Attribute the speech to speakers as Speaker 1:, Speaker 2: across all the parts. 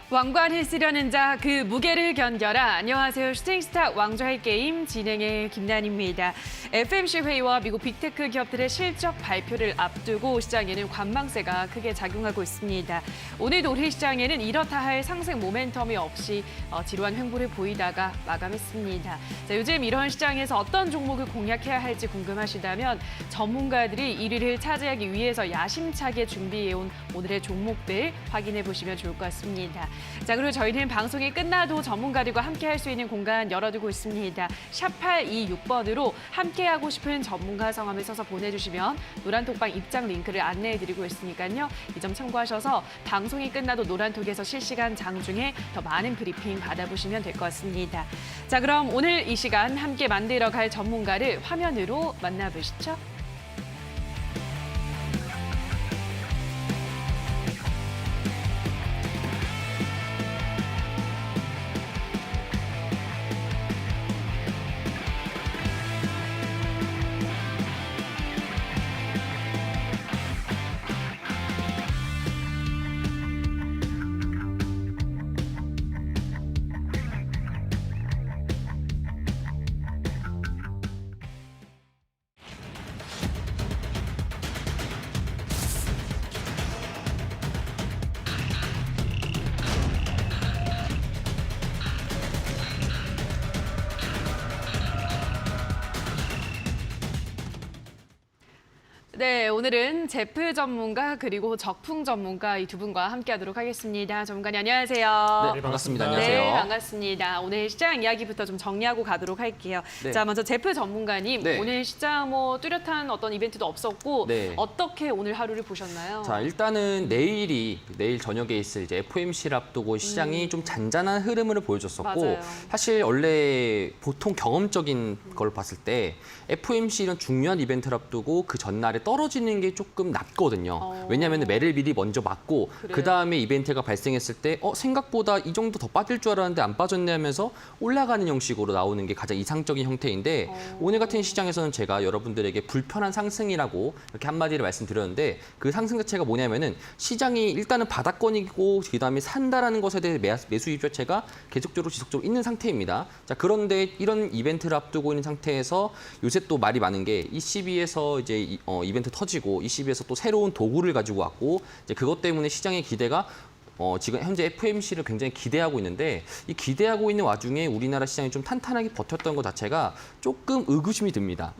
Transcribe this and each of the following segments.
Speaker 1: 왕관을 쓰려는 자 그 무게를 견뎌라. 안녕하세요. 슈팅스타 왕좌의 게임 진행의 김난입니다. FMC 회의와 미국 빅테크 기업들의 실적 발표를 앞두고 시장에는 관망세가 크게 작용하고 있습니다. 오늘도 우리 시장에는 이렇다 할 상승 모멘텀이 없이 지루한 횡보를 보이다가 마감했습니다. 자, 요즘 이런 시장에서 어떤 종목을 공략해야 할지 궁금하시다면 전문가들이 1위를 차지하기 위해서 야심차게 준비해온 오늘의 종목들 확인해 보시면 좋을 것 같습니다. 자, 그리고 저희는 방송이 끝나도 전문가들과 함께 할 수 있는 공간 열어두고 있습니다. 샵 826번으로 함께하고 싶은 전문가 성함을 써서 보내주시면 노란톡방 입장 링크를 안내해드리고 있으니까요. 이 점 참고하셔서 방송이 끝나도 노란톡에서 실시간 장중에 더 많은 브리핑 받아보시면 될 것 같습니다. 자, 그럼 오늘 이 시간 함께 만들어갈 전문가를 화면으로 만나보시죠. 네, 오늘은 제프 전문가 그리고 적풍 전문가 이 두 분과 함께하도록 하겠습니다. 전문가님 안녕하세요.
Speaker 2: 네, 반갑습니다.
Speaker 1: 네,
Speaker 2: 안녕하세요.
Speaker 1: 반갑습니다. 오늘 시장 이야기부터 좀 정리하고 가도록 할게요.
Speaker 2: 네.
Speaker 1: 자, 먼저 제프 전문가님,
Speaker 2: 네.
Speaker 1: 오늘 시장 뭐 뚜렷한 어떤 이벤트도 없었고
Speaker 2: 네.
Speaker 1: 어떻게 오늘 하루를 보셨나요?
Speaker 2: 자, 일단은 내일 저녁에 있을 이제 FOMC를 앞두고 시장이 좀 잔잔한 흐름을 보여줬었고
Speaker 1: 맞아요.
Speaker 2: 사실 원래 보통 경험적인 걸 봤을 때 FOMC 이런 중요한 이벤트를 앞두고 그 전날에 떨어지는 게 조금 낫거든요. 왜냐하면 매를 미리 먼저 맞고
Speaker 1: 그래요?
Speaker 2: 그다음에 이벤트가 발생했을 때 생각보다 이 정도 더 빠질 줄 알았는데 안 빠졌네 하면서 올라가는 형식으로 나오는 게 가장 이상적인 형태인데 오늘 같은 시장에서는 제가 여러분들에게 불편한 상승이라고 이렇게 한마디를 말씀드렸는데 그 상승 자체가 뭐냐면은 시장이 일단은 바닥권이고 그다음에 산다라는 것에 대해 매수 입 자체가 계속적으로 지속적으로 있는 상태입니다. 자, 그런데 이런 이벤트를 앞두고 있는 상태에서 요새 또 말이 많은 게 ECB에서 이제 이벤트 터지고 ECB에서 또 새로운 도구를 가지고 왔고 이제 그것 때문에 시장의 기대가 지금 현재 FOMC를 굉장히 기대하고 있는데 이 기대하고 있는 와중에 우리나라 시장이 좀 탄탄하게 버텼던 것 자체가 조금 의구심이 듭니다.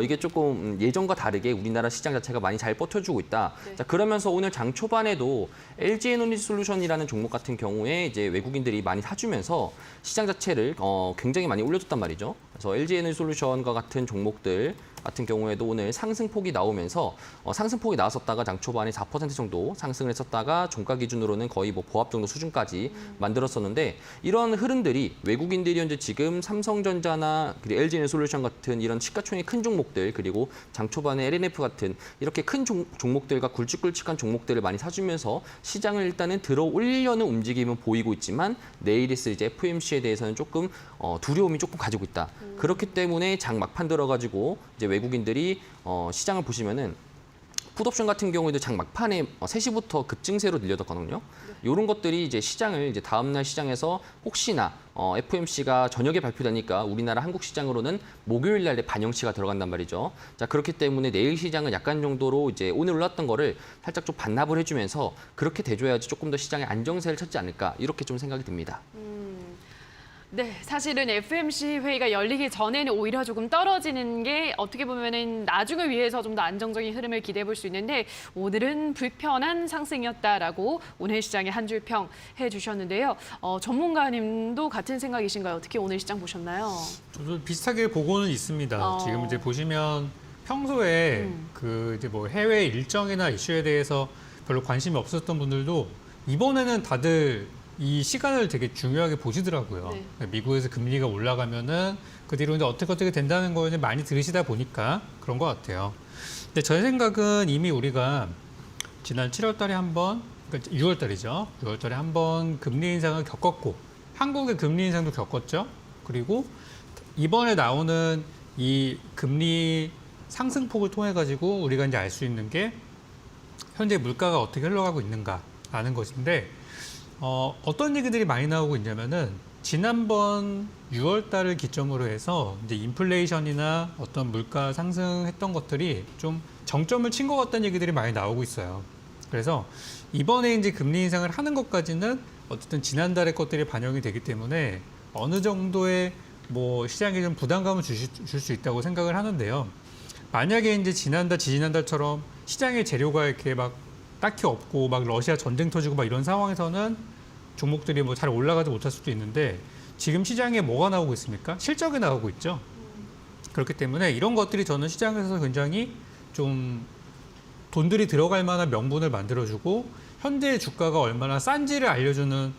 Speaker 2: 이게 조금 예전과 다르게 우리나라 시장 자체가 많이 잘 버텨주고 있다.
Speaker 1: 네.
Speaker 2: 자, 그러면서 오늘 장 초반에도 LG 에너지 솔루션이라는 종목 같은 경우에 이제 외국인들이 많이 사주면서 시장 자체를 굉장히 많이 올려줬단 말이죠. 그래서 LG 에너지 솔루션과 같은 종목들 같은 경우에도 오늘 상승폭이 나오면서 상승폭이 나왔었다가 장 초반에 4% 정도 상승을 했었다가 종가 기준으로는 거의 뭐 보합 정도 수준까지 만들었었는데 이런 흐름들이 외국인들이 현재 지금 삼성전자나 그리고 LG에너지솔루션 같은 이런 시가총액 큰 종목들 그리고 장 초반에 LNF 같은 이렇게 큰 종목들과 굵직굵직한 종목들을 많이 사주면서 시장을 일단은 들어 올리려는 움직임은 보이고 있지만 내일 있을 이제 FOMC에 대해서는 조금 두려움이 조금 가지고 있다. 그렇기 때문에 장 막판 들어가지고 이제 외국인들이 시장을 보시면은 풋옵션 같은 경우에도 장 막판에 3시부터 급증세로 늘려졌거든요. 이런 것들이 이제 시장을 이제 다음날 시장에서 혹시나 FOMC가 저녁에 발표되니까 우리나라 한국 시장으로는 목요일 날에 반영치가 들어간단 말이죠. 자, 그렇기 때문에 내일 시장은 약간 정도로 이제 오늘 올랐던 거를 살짝 좀 반납을 해주면서 그렇게 돼줘야지 조금 더 시장의 안정세를 찾지 않을까 이렇게 좀 생각이 듭니다.
Speaker 1: 네, 사실은 FOMC 회의가 열리기 전에는 오히려 조금 떨어지는 게 어떻게 보면은 나중을 위해서 좀 더 안정적인 흐름을 기대해 볼 수 있는데 오늘은 불편한 상승이었다라고 오늘 시장의 한 줄 평 해주셨는데요. 전문가님도 같은 생각이신가요? 특히 오늘 시장 보셨나요?
Speaker 3: 저도 비슷하게 보고는 있습니다. 지금 이제 보시면 평소에 그 이제 뭐 해외 일정이나 이슈에 대해서 별로 관심이 없었던 분들도 이번에는 다들 이 시간을 되게 중요하게 보시더라고요.
Speaker 1: 네.
Speaker 3: 미국에서 금리가 올라가면은 그 뒤로 이제 어떻게 된다는 거 많이 들으시다 보니까 그런 것 같아요. 근데 제 생각은 이미 우리가 지난 7월 달에 한 번, 그러니까 6월 달이죠. 6월 달에 한 번 금리 인상을 겪었고 한국의 금리 인상도 겪었죠. 그리고 이번에 나오는 이 금리 상승폭을 통해 가지고 우리가 이제 알 수 있는 게 현재 물가가 어떻게 흘러가고 있는가라는 것인데 어떤 얘기들이 많이 나오고 있냐면은 지난번 6월 달을 기점으로 해서 이제 인플레이션이나 어떤 물가 상승했던 것들이 좀 정점을 친 것 같다는 얘기들이 많이 나오고 있어요. 그래서 이번에 이제 금리 인상을 하는 것까지는 어쨌든 지난달의 것들이 반영이 되기 때문에 어느 정도의 뭐 시장에 좀 부담감을 줄 수 있다고 생각을 하는데요. 만약에 이제 지난달, 지지난달처럼 시장에 재료가 이렇게 막 딱히 없고 막 러시아 전쟁 터지고 막 이런 상황에서는 종목들이 뭐 잘 올라가지 못할 수도 있는데 지금 시장에 뭐가 나오고 있습니까? 실적이 나오고 있죠. 그렇기 때문에 이런 것들이 저는 시장에서 굉장히 좀 돈들이 들어갈 만한 명분을 만들어주고 현재 주가가 얼마나 싼지를 알려주는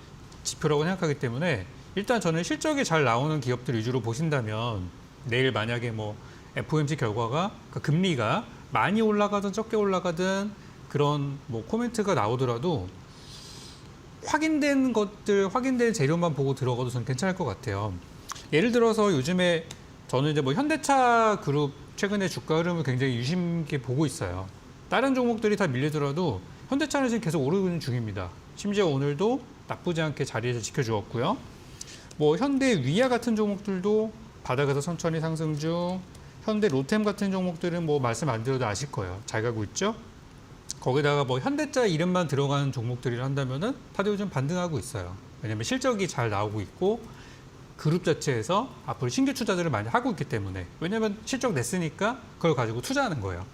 Speaker 3: 지표라고 생각하기 때문에 일단 저는 실적이 잘 나오는 기업들 위주로 보신다면 내일 만약에 뭐 FOMC 결과가 그러니까 금리가 많이 올라가든 적게 올라가든 그런 뭐 코멘트가 나오더라도 확인된 것들, 확인된 재료만 보고 들어가도 저는 괜찮을 것 같아요. 예를 들어서 요즘에 저는 이제 뭐 현대차 그룹 최근에 주가 흐름을 굉장히 유심 있게 보고 있어요. 다른 종목들이 다 밀리더라도 현대차는 지금 계속 오르고 있는 중입니다. 심지어 오늘도 나쁘지 않게 자리에서 지켜주었고요. 뭐 현대 위아 같은 종목들도 바닥에서 천천히 상승 중, 현대 로템 같은 종목들은 뭐 말씀 안 드려도 아실 거예요. 잘 가고 있죠? 거기다가 뭐 현대차 이름만 들어가는 종목들이라 한다면은 다들 요즘 반등하고 있어요. 왜냐면 실적이 잘 나오고 있고 그룹 자체에서 앞으로 신규 투자들을 많이 하고 있기 때문에 왜냐면 실적 냈으니까 그걸 가지고 투자하는 거예요.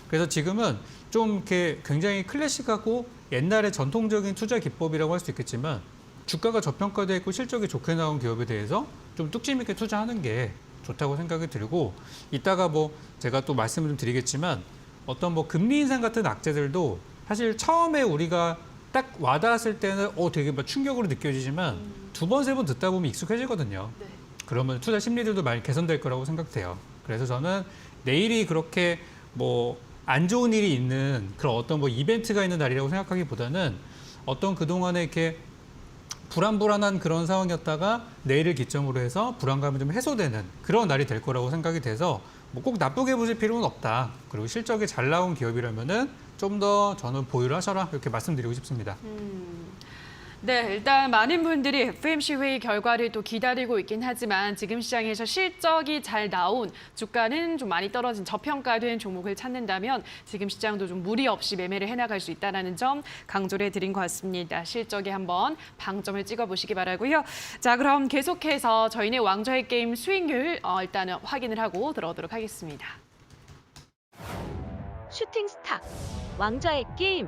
Speaker 3: 그래서 지금은 좀 이렇게 굉장히 클래식하고 옛날의 전통적인 투자 기법이라고 할 수 있겠지만 주가가 저평가되어 있고 실적이 좋게 나온 기업에 대해서 좀 뚝심 있게 투자하는 게 좋다고 생각이 들고 이따가 뭐 제가 또 말씀을 좀 드리겠지만 어떤 뭐 금리 인상 같은 악재들도 사실 처음에 우리가 딱 와닿았을 때는 되게 막 충격으로 느껴지지만 두 번, 세 번 듣다 보면 익숙해지거든요.
Speaker 1: 네.
Speaker 3: 그러면 투자 심리들도 많이 개선될 거라고 생각돼요. 그래서 저는 내일이 그렇게 뭐 안 좋은 일이 있는 그런 어떤 뭐 이벤트가 있는 날이라고 생각하기보다는 어떤 그동안에 이렇게 불안한 그런 상황이었다가 내일을 기점으로 해서 불안감이 좀 해소되는 그런 날이 될 거라고 생각이 돼서 뭐 꼭 나쁘게 보실 필요는 없다. 그리고 실적이 잘 나온 기업이라면은 좀 더 저는 보유를 하셔라 이렇게 말씀드리고 싶습니다.
Speaker 1: 네, 일단 많은 분들이 FOMC 회의 결과를 또 기다리고 있긴 하지만 지금 시장에서 실적이 잘 나온 주가는 좀 많이 떨어진 저평가된 종목을 찾는다면 지금 시장도 좀 무리 없이 매매를 해나갈 수 있다는 점 강조를 해드린 것 같습니다. 실적에 한번 방점을 찍어보시기 바라고요. 자, 그럼 계속해서 저희는 왕좌의 게임 수익률 일단은 확인을 하고 들어오도록 하겠습니다.
Speaker 4: 슈팅 스타 왕좌의 게임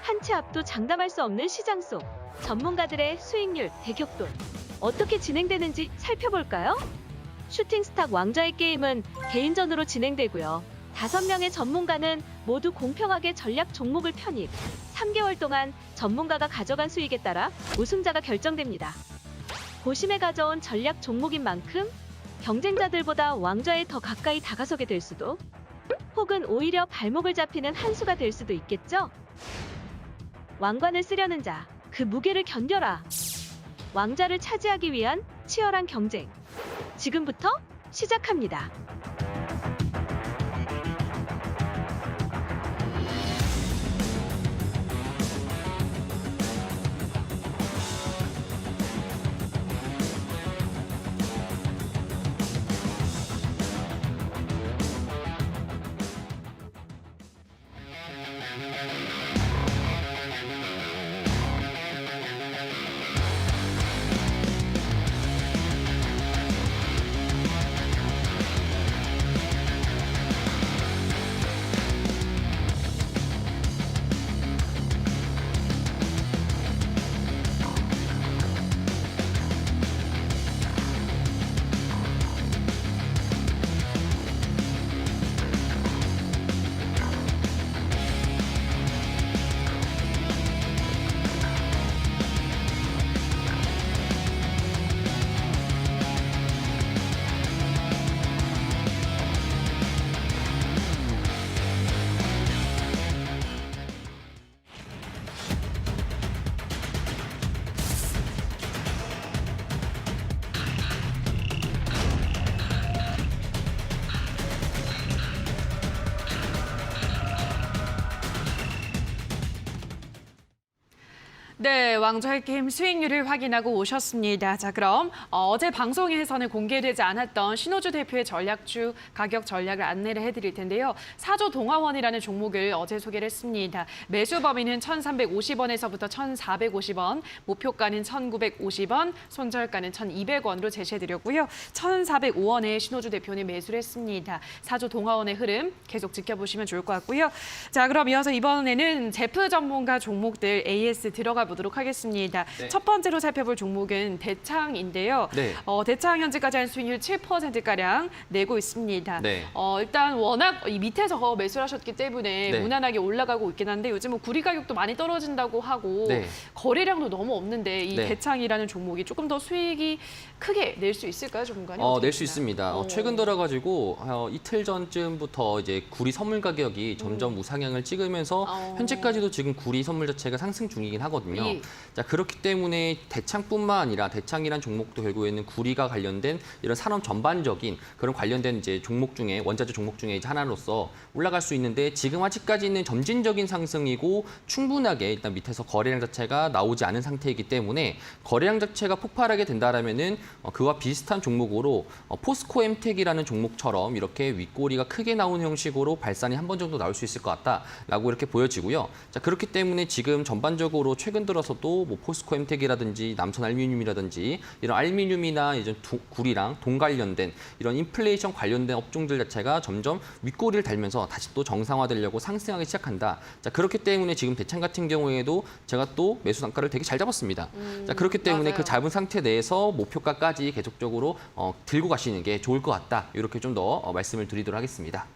Speaker 4: 한 치 앞도 장담할 수 없는 시장 속 전문가들의 수익률 대격돌 어떻게 진행되는지 살펴볼까요? 슈팅 스타 왕좌의 게임은 개인전으로 진행되고요. 5명의 전문가는 모두 공평하게 전략 종목을 편입 3개월 동안 전문가가 가져간 수익에 따라 우승자가 결정됩니다. 고심에 가져온 전략 종목인 만큼 경쟁자들보다 왕좌에 더 가까이 다가서게 될 수도 혹은 오히려 발목을 잡히는 한 수가 될 수도 있겠죠? 왕관을 쓰려는 자, 그 무게를 견뎌라. 왕자를 차지하기 위한 치열한 경쟁. 지금부터 시작합니다.
Speaker 1: 네, 왕좌의 게임 수익률을 확인하고 오셨습니다. 자, 그럼 어제 방송에서는 공개되지 않았던 신호주 대표의 전략주 가격 전략을 안내를 해드릴 텐데요. 사조 동화원이라는 종목을 어제 소개를 했습니다. 매수 범위는 1,350원에서부터 1,450원, 목표가는 1,950원, 손절가는 1,200원으로 제시해드렸고요. 1,405원에 신호주 대표는 매수를 했습니다. 사조 동화원의 흐름 계속 지켜보시면 좋을 것 같고요. 자, 그럼 이어서 이번에는 제프 전문가 종목들 AS 들어가 보도록 하겠습니다.
Speaker 2: 네.
Speaker 1: 첫 번째로 살펴볼 종목은 대창인데요.
Speaker 2: 네.
Speaker 1: 대창 현재까지 한 수익률 7%가량 내고 있습니다.
Speaker 2: 네.
Speaker 1: 일단 워낙 이 밑에서 매수를 하셨기 때문에
Speaker 2: 네.
Speaker 1: 무난하게 올라가고 있긴 한데 요즘 뭐 구리 가격도 많이 떨어진다고 하고
Speaker 2: 네.
Speaker 1: 거래량도 너무 없는데 이
Speaker 2: 네.
Speaker 1: 대창이라는 종목이 조금 더 수익이 크게 낼 수 있을까요, 전문가님?
Speaker 2: 낼 수 있습니다. 최근 들어가지고 이틀 전쯤부터 이제 구리 선물 가격이 점점 우상향을 찍으면서 현재까지도 지금 구리 선물 자체가 상승 중이긴 하거든요.
Speaker 1: 예.
Speaker 2: 자, 그렇기 때문에 대창뿐만 아니라 대창이란 종목도 결국에는 구리가 관련된 이런 산업 전반적인 그런 관련된 이제 종목 중에 원자재 종목 중에 이제 하나로서 올라갈 수 있는데 지금 아직까지는 점진적인 상승이고 충분하게 일단 밑에서 거래량 자체가 나오지 않은 상태이기 때문에 거래량 자체가 폭발하게 된다라면은 그와 비슷한 종목으로 포스코 엠텍이라는 종목처럼 이렇게 윗꼬리가 크게 나오는 형식으로 발산이 한 번 정도 나올 수 있을 것 같다라고 이렇게 보여지고요. 자, 그렇기 때문에 지금 전반적으로 최근 들어서도 뭐 포스코 엠텍이라든지 남선 알루미늄이라든지 이런 알루미늄이나 이제 구리랑 동 관련된 이런 인플레이션 관련된 업종들 자체가 점점 윗꼬리를 달면서 다시 또 정상화되려고 상승하기 시작한다. 자, 그렇기 때문에 지금 대창 같은 경우에도 제가 또 매수 단가를 되게 잘 잡았습니다. 자, 그렇기 때문에
Speaker 1: 맞아요.
Speaker 2: 그 잡은 상태 내에서 목표가까지 계속적으로 들고 가시는 게 좋을 것 같다. 이렇게 좀 더 말씀을 드리도록 하겠습니다.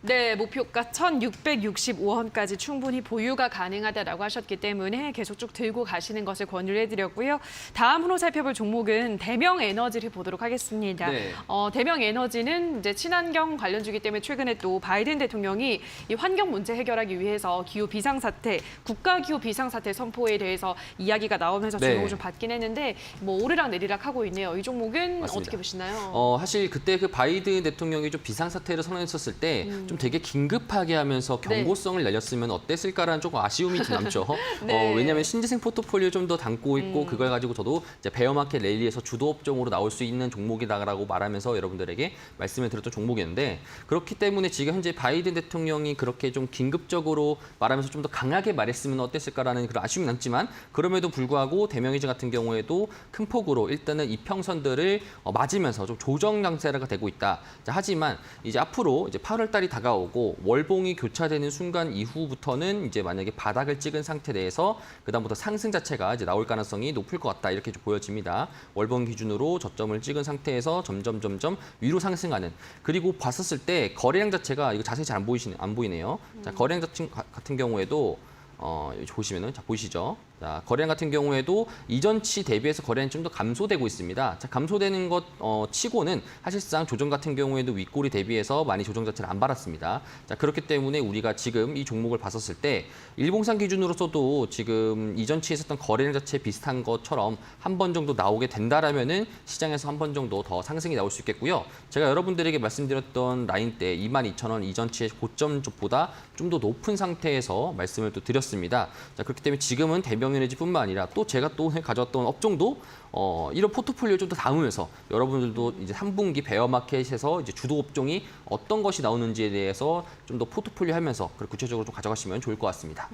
Speaker 1: 네, 목표가 1,665원까지 충분히 보유가 가능하다라고 하셨기 때문에 계속 쭉 들고 가시는 것을 권유를 해드렸고요. 다음으로 살펴볼 종목은 대명에너지를 보도록 하겠습니다.
Speaker 2: 네.
Speaker 1: 대명에너지는 이제 친환경 관련주기 때문에 최근에 또 바이든 대통령이 이 환경 문제 해결하기 위해서 기후 비상사태, 국가 기후 비상사태 선포에 대해서 이야기가 나오면서
Speaker 2: 네.
Speaker 1: 주목을 좀 받긴 했는데 뭐 오르락 내리락 하고 있네요. 이 종목은
Speaker 2: 맞습니다.
Speaker 1: 어떻게 보시나요?
Speaker 2: 사실 그때 그 바이든 대통령이 좀 비상사태를 선언했었을 때 좀 되게 긴급하게 하면서 경고성을 내렸으면 어땠을까라는 조금 아쉬움이 좀 남죠.
Speaker 1: 네.
Speaker 2: 왜냐하면 신재생 포트폴리오 좀 더 담고 있고 그걸 가지고 저도 이제 베어마켓 랠리에서 주도 업종으로 나올 수 있는 종목이다라고 말하면서 여러분들에게 말씀을 드렸던 종목이었는데 그렇기 때문에 지금 현재 바이든 대통령이 그렇게 좀 긴급적으로 말하면서 좀 더 강하게 말했으면 어땠을까라는 그런 아쉬움이 남지만 그럼에도 불구하고 대명에너지 같은 경우에도 큰 폭으로 일단은 이평선들을 맞으면서 좀 조정 양세가 되고 있다. 자, 하지만 이제 앞으로 이제 8월 달이 다가오고 월봉이 교차되는 순간 이후부터는 이제 만약에 바닥을 찍은 상태 내에서 그다음부터 상승 자체가 이제 나올 가능성이 높을 것 같다 이렇게 좀 보여집니다. 월봉 기준으로 저점을 찍은 상태에서 점점 위로 상승하는 그리고 봤었을 때 거래량 자체가 이거 자세히 잘 안 보이네요. 자, 거래량 같은 경우에도 여기 보시면은 자 보이시죠? 자, 거래량 같은 경우에도 이전치 대비해서 거래량이 좀 더 감소되고 있습니다. 자, 감소되는 것 치고는 사실상 조정 같은 경우에도 윗꼬리 대비해서 많이 조정 자체를 안 받았습니다. 자, 그렇기 때문에 우리가 지금 이 종목을 봤었을 때 일봉상 기준으로서도 지금 이전치에 있었던 거래량 자체 비슷한 것처럼 한 번 정도 나오게 된다라면은 시장에서 한 번 정도 더 상승이 나올 수 있겠고요. 제가 여러분들에게 말씀드렸던 라인대 22,000원 이전치의 고점보다 좀 더 높은 상태에서 말씀을 또 드렸습니다. 자, 그렇기 때문에 지금은 대명에너지뿐만 아니라 또 제가 또 가져왔던 업종도 이런 포트폴리오를 좀 더 담으면서 여러분들도 이제 3분기 베어마켓에서 이제 주도 업종이 어떤 것이 나오는지에 대해서 좀 더 포트폴리오 하면서 구체적으로 좀 가져가시면 좋을 것 같습니다.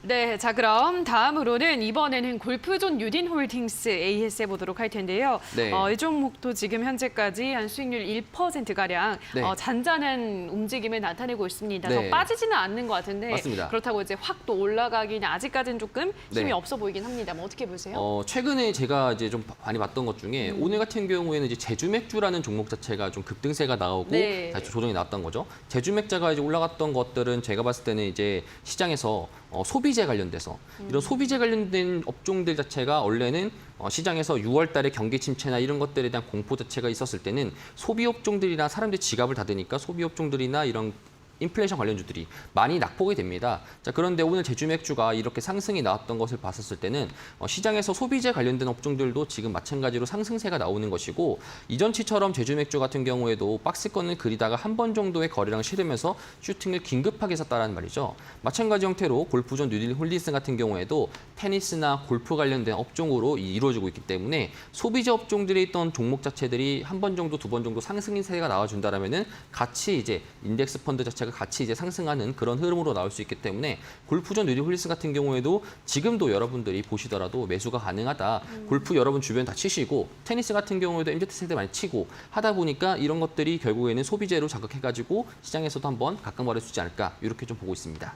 Speaker 1: 네, 자 그럼 다음으로는 이번에는 골프존 유딘홀딩스 AS 보도록 할 텐데요.
Speaker 2: 네.
Speaker 1: 이 종목도 지금 현재까지 한 수익률 1%가량
Speaker 2: 네.
Speaker 1: 잔잔한 움직임을 나타내고 있습니다.
Speaker 2: 네.
Speaker 1: 더 빠지지는 않는 것 같은데
Speaker 2: 맞습니다.
Speaker 1: 그렇다고 이제 확 또 올라가기는 아직까지는 조금 힘이
Speaker 2: 네.
Speaker 1: 없어 보이긴 합니다. 뭐 어떻게 보세요?
Speaker 2: 최근에 제가 이제 좀 많이 봤던 것 중에 오늘 같은 경우에는 이제 제주맥주라는 종목 자체가 좀 급등세가 나오고
Speaker 1: 네.
Speaker 2: 다시 조정이 나왔던 거죠. 제주맥주가 이제 올라갔던 것들은 제가 봤을 때는 이제 시장에서 소비재 관련돼서 이런 소비재 관련된 업종들 자체가 원래는 시장에서 6월 달에 경기 침체나 이런 것들에 대한 공포 자체가 있었을 때는 소비 업종들이나 사람들이 지갑을 닫으니까 소비 업종들이나 이런 인플레이션 관련주들이 많이 낙폭이 됩니다. 자, 그런데 오늘 제주 맥주가 이렇게 상승이 나왔던 것을 봤었을 때는 시장에서 소비재 관련된 업종들도 지금 마찬가지로 상승세가 나오는 것이고 이전치처럼 제주 맥주 같은 경우에도 박스권을 그리다가 한 번 정도의 거래량 실으면서 슈팅을 긴급하게 샀다라는 말이죠. 마찬가지 형태로 골프존 뉴딜 홀딩스 같은 경우에도 테니스나 골프 관련된 업종으로 이루어지고 있기 때문에 소비재 업종들에 있던 종목 자체들이 한 번 정도, 두 번 정도 상승세가 나와준다라면은 같이 이제 인덱스 펀드 자체가 같이 이제 상승하는 그런 흐름으로 나올 수 있기 때문에 골프존 뉴딜 홀딩스 같은 경우에도 지금도 여러분들이 보시더라도 매수가 가능하다. 골프 여러분 주변 다 치시고 테니스 같은 경우에도 MZ세대 많이 치고 하다 보니까 이런 것들이 결국에는 소비재로 자극해가지고 시장에서도 한번 각광받아주지 않을까 이렇게 좀 보고 있습니다.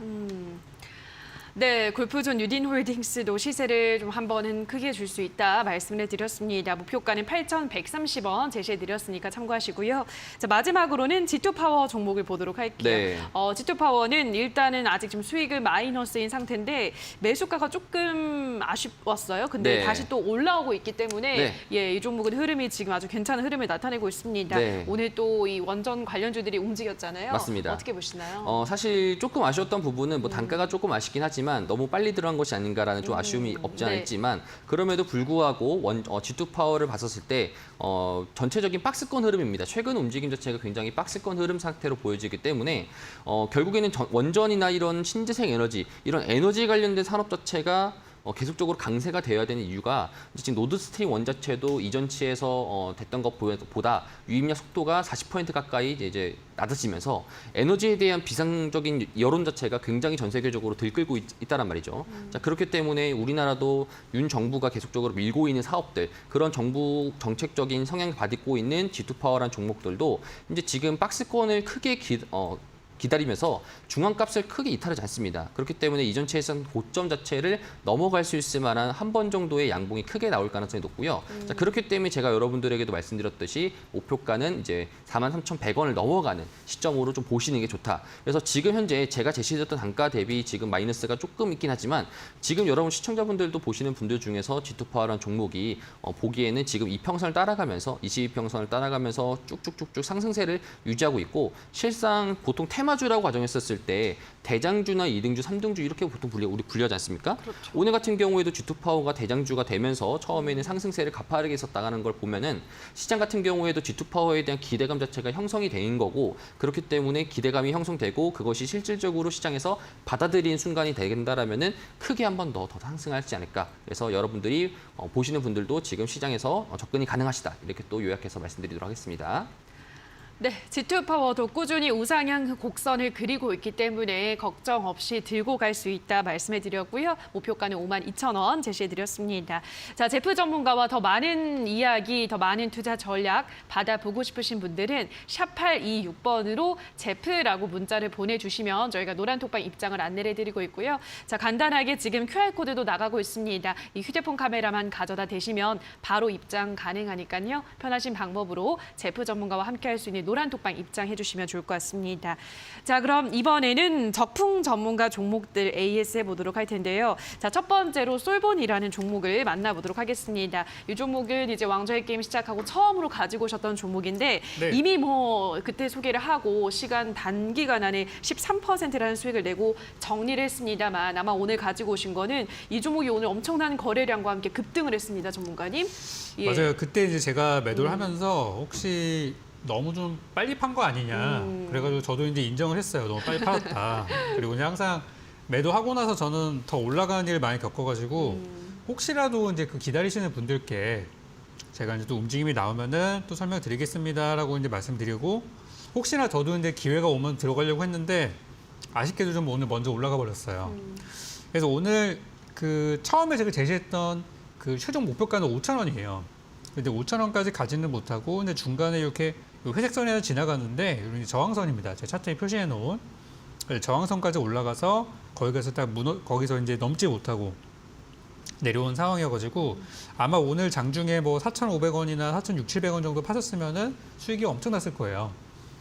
Speaker 1: 네, 골프존 뉴딘 홀딩스도 시세를 좀 한번은 크게 줄 수 있다 말씀을 드렸습니다. 목표가는 8,130원 제시해드렸으니까 참고하시고요. 자, 마지막으로는 G2파워 종목을 보도록 할게요.
Speaker 2: 네.
Speaker 1: G2파워는 일단은 아직 좀 수익을 마이너스인 상태인데 매수가가 조금 아쉬웠어요. 근데
Speaker 2: 네.
Speaker 1: 다시 또 올라오고 있기 때문에
Speaker 2: 네.
Speaker 1: 예, 이 종목은 흐름이 지금 아주 괜찮은 흐름을 나타내고 있습니다.
Speaker 2: 네.
Speaker 1: 오늘 또 이 원전 관련주들이 움직였잖아요.
Speaker 2: 맞습니다.
Speaker 1: 어떻게 보시나요?
Speaker 2: 사실 조금 아쉬웠던 부분은 뭐 단가가 조금 아쉽긴 하지만 너무 빨리 들어간 것이 아닌가라는 좀 아쉬움이 없지 않아
Speaker 1: 네.
Speaker 2: 있지만 그럼에도 불구하고 G2 파워를 봤었을 때 전체적인 박스권 흐름입니다. 최근 움직임 자체가 굉장히 박스권 흐름 상태로 보여지기 때문에 결국에는 원전이나 이런 신재생 에너지, 이런 에너지 관련된 산업 자체가 계속적으로 강세가 되어야 되는 이유가 지금 노드스트림 원 자체도 이전치에서 됐던 것보다 유입력 속도가 40% 가까이 이제 낮아지면서 에너지에 대한 비상적인 여론 자체가 굉장히 전 세계적으로 들끓고 있다란 말이죠. 자, 그렇기 때문에 우리나라도 윤 정부가 계속적으로 밀고 있는 사업들, 그런 정부 정책적인 성향을 받고 있는 G2파워라는 종목들도 이제 지금 박스권을 크게 기다리면서 중앙값을 크게 이탈하지 않습니다. 그렇기 때문에 이전치에서는 고점 자체를 넘어갈 수 있을 만한 한 번 정도의 양봉이 크게 나올 가능성이 높고요. 자, 그렇기 때문에 제가 여러분들에게도 말씀드렸듯이 목표가는 이제 43,100원을 넘어가는 시점으로 좀 보시는 게 좋다. 그래서 지금 현재 제가 제시했던 단가 대비 지금 마이너스가 조금 있긴 하지만 지금 여러분 시청자분들도 보시는 분들 중에서 G2파워라는 종목이 보기에는 지금 이평선을 따라가면서 22평선을 따라가면서 쭉쭉쭉쭉 상승세를 유지하고 있고 실상 보통 테마주라고 가정했었을 때 대장주나 2등주, 3등주 이렇게 보통 우리 분류하지 않습니까?
Speaker 1: 그렇죠.
Speaker 2: 오늘 같은 경우에도 G2파워가 대장주가 되면서 처음에는 상승세를 가파르게 있었다가는 걸 보면은 시장 같은 경우에도 G2파워에 대한 기대감 자체가 형성이 된 거고 그렇기 때문에 기대감이 형성되고 그것이 실질적으로 시장에서 받아들이는 순간이 된다라면은 크게 한 번 더 상승하지 않을까. 그래서 여러분들이 보시는 분들도 지금 시장에서 접근이 가능하시다. 이렇게 또 요약해서 말씀드리도록 하겠습니다.
Speaker 1: 네, G2파워도 꾸준히 우상향 곡선을 그리고 있기 때문에 걱정 없이 들고 갈 수 있다 말씀해드렸고요. 목표가는 52,000원 제시해드렸습니다. 자, 제프 전문가와 더 많은 이야기, 더 많은 투자 전략 받아보고 싶으신 분들은 샵 826번으로 제프라고 문자를 보내주시면 저희가 노란톡방 입장을 안내를 해드리고 있고요. 자, 간단하게 지금 QR코드도 나가고 있습니다. 이 휴대폰 카메라만 가져다 대시면 바로 입장 가능하니까요. 편하신 방법으로 제프 전문가와 함께할 수 있는 노란톡방 입장해 주시면 좋을 것 같습니다. 자, 그럼 이번에는 적풍 전문가 종목들 AS 해보도록 할 텐데요. 자, 첫 번째로 솔본이라는 종목을 만나보도록 하겠습니다. 이 종목은 이제 왕좌의 게임 시작하고 처음으로 가지고 오셨던 종목인데
Speaker 3: 네.
Speaker 1: 이미 뭐 그때 소개를 하고 시간 단기간 안에 13%라는 수익을 내고 정리를 했습니다만 아마 오늘 가지고 오신 거는 이 종목이 오늘 엄청난 거래량과 함께 급등을 했습니다, 전문가님. 예.
Speaker 3: 맞아요. 그때 이제 제가 매도를 하면서 혹시 너무 좀 빨리 판 거 아니냐. 그래가지고 저도 이제 인정을 했어요. 너무 빨리 팔았다. 그리고 그냥 항상 매도하고 나서 저는 더 올라가는 일을 많이 겪어가지고 혹시라도 이제 그 기다리시는 분들께 제가 이제 또 움직임이 나오면은 또 설명드리겠습니다라고 이제 말씀드리고 혹시나 저도 이제 기회가 오면 들어가려고 했는데 아쉽게도 좀 오늘 먼저 올라가 버렸어요. 그래서 오늘 그 처음에 제가 제시했던 그 최종 목표가는 5,000원이에요. 근데 5,000원까지 가지는 못하고 근데 중간에 이렇게 회색 선에서 지나갔는데 이런 저항선입니다. 제 차트에 표시해 놓은 저항선까지 올라가서 거기서 거기서 이제 넘지 못하고 내려온 상황이어가지고 아마 오늘 장중에 뭐 4,500원이나 4,600, 700원 정도 파셨으면은 수익이 엄청났을 거예요.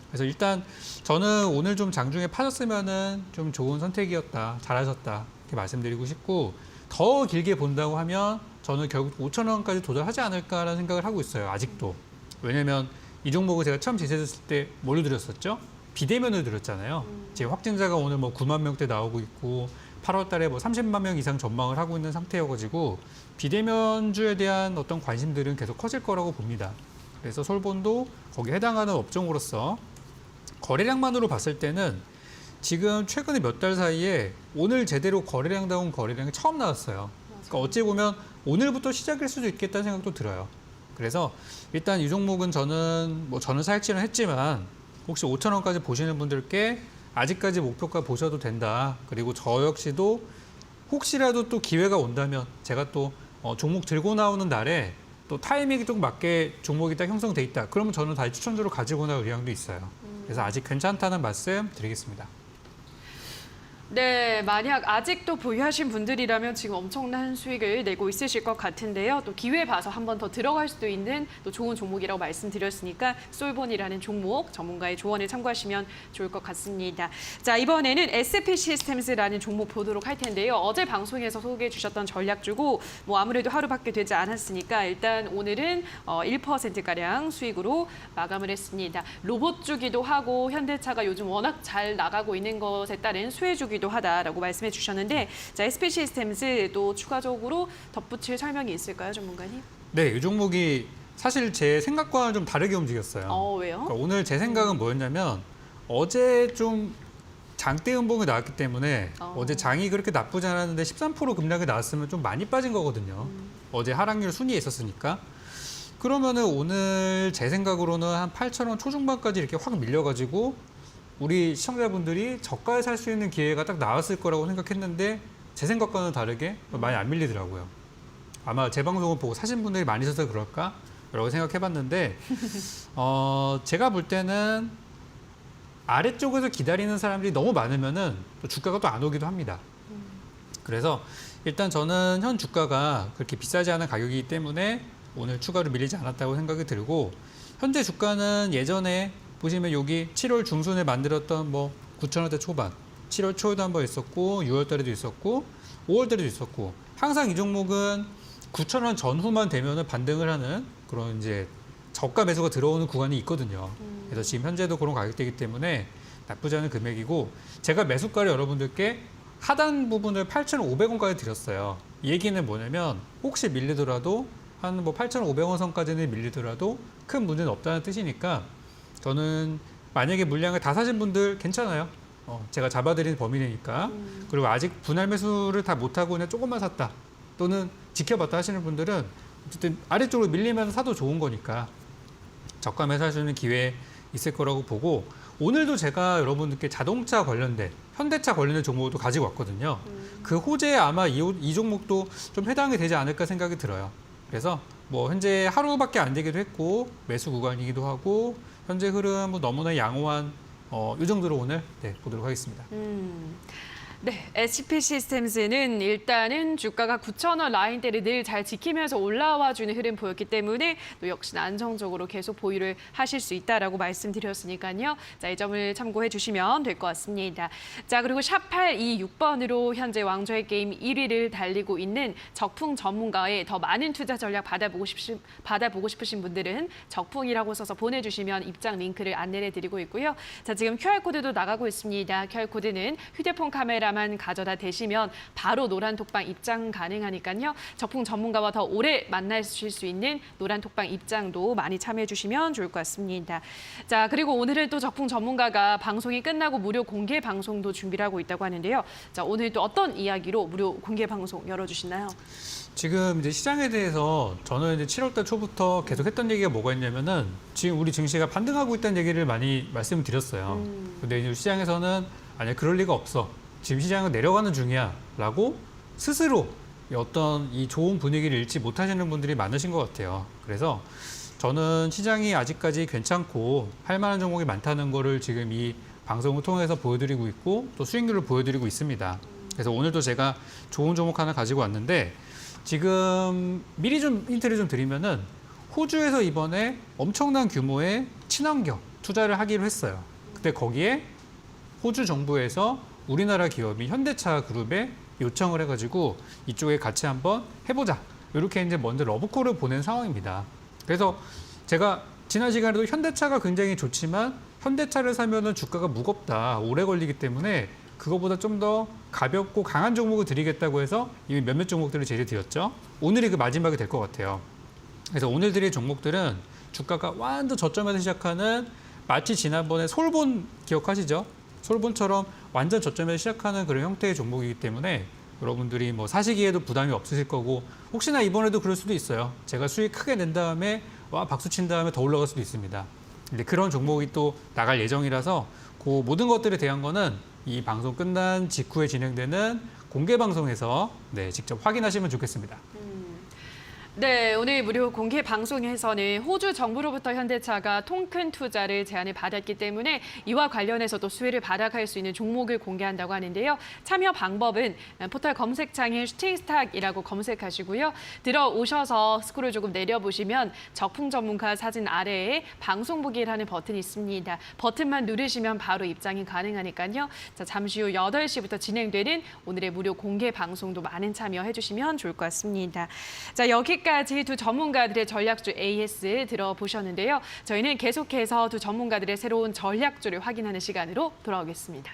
Speaker 3: 그래서 일단 저는 오늘 좀 장중에 파셨으면은 좀 좋은 선택이었다, 잘하셨다 이렇게 말씀드리고 싶고 더 길게 본다고 하면 저는 결국 5,000원까지 도달하지 않을까라는 생각을 하고 있어요. 아직도. 왜냐면 이 종목을 제가 처음 제시했을 때 뭘로 드렸었죠? 비대면을 들었잖아요. 지금 확진자가 오늘 뭐 9만 명대 나오고 있고 8월 달에 뭐 30만 명 이상 전망을 하고 있는 상태여가지고 비대면주에 대한 어떤 관심들은 계속 커질 거라고 봅니다. 그래서 솔본도 거기에 해당하는 업종으로서 거래량만으로 봤을 때는 지금 최근에 몇 달 사이에 오늘 제대로 거래량다운 거래량이 처음 나왔어요. 그러니까 어찌 보면 오늘부터 시작일 수도 있겠다는 생각도 들어요. 그래서 일단 이 종목은 저는 사익실현 했지만 혹시 5,000원까지 보시는 분들께 아직까지 목표가 보셔도 된다. 그리고 저 역시도 혹시라도 또 기회가 온다면 제가 또 종목 들고 나오는 날에 또 타이밍이 좀 맞게 종목이 딱 형성돼 있다. 그러면 저는 다시 추천주로 가지고 나올 의향도 있어요. 그래서 아직 괜찮다는 말씀 드리겠습니다.
Speaker 1: 네, 만약 아직도 보유하신 분들이라면 지금 엄청난 수익을 내고 있으실 것 같은데요. 또 기회 봐서 한 번 더 들어갈 수도 있는 또 좋은 종목이라고 말씀드렸으니까 솔본이라는 종목 전문가의 조언을 참고하시면 좋을 것 같습니다. 자, 이번에는 SP 시스템즈라는 종목 보도록 할 텐데요. 어제 방송에서 소개해 주셨던 전략주고 뭐 아무래도 하루밖에 되지 않았으니까 일단 오늘은 1%가량 수익으로 마감을 했습니다. 로봇주기도 하고 현대차가 요즘 워낙 잘 나가고 있는 것에 따른 수혜주기도 하다라고 말씀해 주셨는데 자, SP 시스템즈도 추가적으로 덧붙일 설명이 있을까요, 전문가님?
Speaker 3: 네, 이 종목이 사실 제 생각과는 좀 다르게 움직였어요.
Speaker 1: 왜요?
Speaker 3: 그러니까 오늘 제 생각은 뭐였냐면 어제 좀 장대 음봉이 나왔기 때문에 어제 장이 그렇게 나쁘지 않았는데 13% 급락이 나왔으면 좀 많이 빠진 거거든요. 어제 하락률 순위에 있었으니까. 그러면은 오늘 제 생각으로는 한 8,000원 초중반까지 이렇게 확 밀려가지고 우리 시청자분들이 저가에 살 수 있는 기회가 딱 나왔을 거라고 생각했는데 제 생각과는 다르게 많이 안 밀리더라고요. 아마 제 방송을 보고 사신 분들이 많이 있어서 그럴까? 라고 생각해봤는데 제가 볼 때는 아래쪽에서 기다리는 사람들이 너무 많으면은 또 주가가 또 안 오기도 합니다. 그래서 일단 저는 현 주가가 그렇게 비싸지 않은 가격이기 때문에 오늘 추가로 밀리지 않았다고 생각이 들고 현재 주가는 예전에 보시면 여기 7월 중순에 만들었던 뭐 9,000원대 초반, 7월 초에도 한번 있었고 6월 달에도 있었고 5월 달에도 있었고 항상 이 종목은 9,000원 전후만 되면은 반등을 하는 그런 이제 저가 매수가 들어오는 구간이 있거든요. 그래서 지금 현재도 그런 가격대이기 때문에 나쁘지 않은 금액이고 제가 매수가를 여러분들께 하단 부분을 8,500원까지 드렸어요. 이 얘기는 뭐냐면 혹시 밀리더라도 한 뭐 8,500원 선까지는 밀리더라도 큰 문제는 없다는 뜻이니까 저는 만약에 물량을 다 사신 분들 괜찮아요. 제가 잡아드리는 범위 내니까. 그리고 아직 분할 매수를 다 못하고 그냥 조금만 샀다. 또는 지켜봤다 하시는 분들은 어쨌든 아래쪽으로 밀리면 사도 좋은 거니까 저가 매수할 수 있는 기회 있을 거라고 보고 오늘도 제가 여러분들께 자동차 관련된 현대차 관련된 종목도 가지고 왔거든요. 그 호재에 아마 이 종목도 좀 해당이 되지 않을까 생각이 들어요. 그래서 뭐 현재 하루밖에 안 되기도 했고 매수 구간이기도 하고 현재 흐름 뭐 너무나 양호한 이 정도로 오늘 보도록 하겠습니다.
Speaker 1: 네, SP 시스템즈는 일단은 주가가 9,000원 라인대를 늘 잘 지키면서 올라와주는 흐름 보였기 때문에 또 역시나 안정적으로 계속 보유를 하실 수 있다라고 말씀드렸으니까요. 자, 이 점을 참고해 주시면 될 것 같습니다. 자, 그리고 샵 826번으로 현재 왕좌의 게임 1위를 달리고 있는 적풍 전문가의 더 많은 투자 전략 받아보고 싶으신 분들은 적풍이라고 써서 보내주시면 입장 링크를 안내해 드리고 있고요. 자, 지금 QR코드도 나가고 있습니다. QR코드는 휴대폰 카메라만 가져다 대시면 바로 노란 톡방 입장 가능하니까요. 적풍 전문가와 더 오래 만나실 수 있는 노란 톡방 입장도 많이 참여해 주시면 좋을 것 같습니다. 자, 그리고 오늘은 또 적풍 전문가가 방송이 끝나고 무료 공개 방송도 준비를 하고 있다고 하는데요. 자, 오늘 또 어떤 이야기로 무료 공개 방송 열어주시나요?
Speaker 3: 지금 이제 시장에 대해서 저는 이제 7월달 초부터 계속 했던 얘기가 뭐가 있냐면은 지금 우리 증시가 반등하고 있다는 얘기를 많이 말씀을 드렸어요. 근데 이제 시장에서는 아니야, 그럴 리가 없어. 지금 시장은 내려가는 중이야 라고 스스로 어떤 이 좋은 분위기를 잃지 못하시는 분들이 많으신 것 같아요. 그래서 저는 시장이 아직까지 괜찮고 할 만한 종목이 많다는 거를 지금 이 방송을 통해서 보여드리고 있고 또 수익률을 보여드리고 있습니다. 그래서 오늘도 제가 좋은 종목 하나 가지고 왔는데 지금 미리 좀 힌트를 좀 드리면은 호주에서 이번에 엄청난 규모의 친환경 투자를 하기로 했어요. 근데 거기에 호주 정부에서 우리나라 기업인 현대차 그룹에 요청을 해가지고 이쪽에 같이 한번 해보자. 이렇게 이제 먼저 러브콜을 보낸 상황입니다. 그래서 제가 지난 시간에도 현대차가 굉장히 좋지만 현대차를 사면은 주가가 무겁다, 오래 걸리기 때문에 그거보다 좀 더 가볍고 강한 종목을 드리겠다고 해서 이미 몇몇 종목들을 제시드렸죠. 오늘이 그 마지막이 될 것 같아요. 그래서 오늘 드릴 종목들은 주가가 완전 저점에서 시작하는 마치 지난번에 솔본 기억하시죠? 솔본처럼 완전 저점에서 시작하는 그런 형태의 종목이기 때문에 여러분들이 뭐 사시기에도 부담이 없으실 거고 혹시나 이번에도 그럴 수도 있어요. 제가 수익 크게 낸 다음에 와 박수 친 다음에 더 올라갈 수도 있습니다. 근데 그런 종목이 또 나갈 예정이라서 그 모든 것들에 대한 거는 이 방송 끝난 직후에 진행되는 공개 방송에서 직접 확인하시면 좋겠습니다.
Speaker 1: 네, 오늘 무료 공개 방송에서는 호주 정부로부터 현대차가 통큰 투자를 제안을 받았기 때문에 이와 관련해서도 수혜를 받아갈 수 있는 종목을 공개한다고 하는데요. 참여 방법은 포털 검색창에 슈팅스탁이라고 검색하시고요. 들어오셔서 스크롤 조금 내려보시면 적풍 전문가 사진 아래에 방송 보기라는 버튼이 있습니다. 버튼만 누르시면 바로 입장이 가능하니까요. 자, 잠시 후 8시부터 진행되는 오늘의 무료 공개 방송도 많은 참여해 주시면 좋을 것 같습니다. 자, 여기까지 두 전문가들의 전략주 AS 들어보셨는데요. 저희는 계속해서 두 전문가들의 새로운 전략주를 확인하는 시간으로 돌아오겠습니다.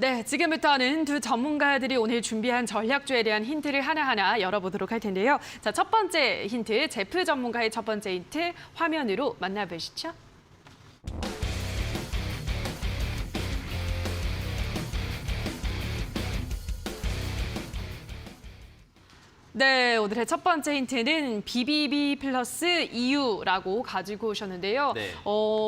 Speaker 1: 네, 지금부터는 두 전문가들이 오늘 준비한 전략주에 대한 힌트를 하나하나 열어보도록 할 텐데요. 자, 첫 번째 힌트, 제프 전문가의 첫 번째 힌트 화면으로 만나보시죠. 네, 오늘의 첫 번째 힌트는 BBB 플러스 EU라고 가지고 오셨는데요.
Speaker 2: 네.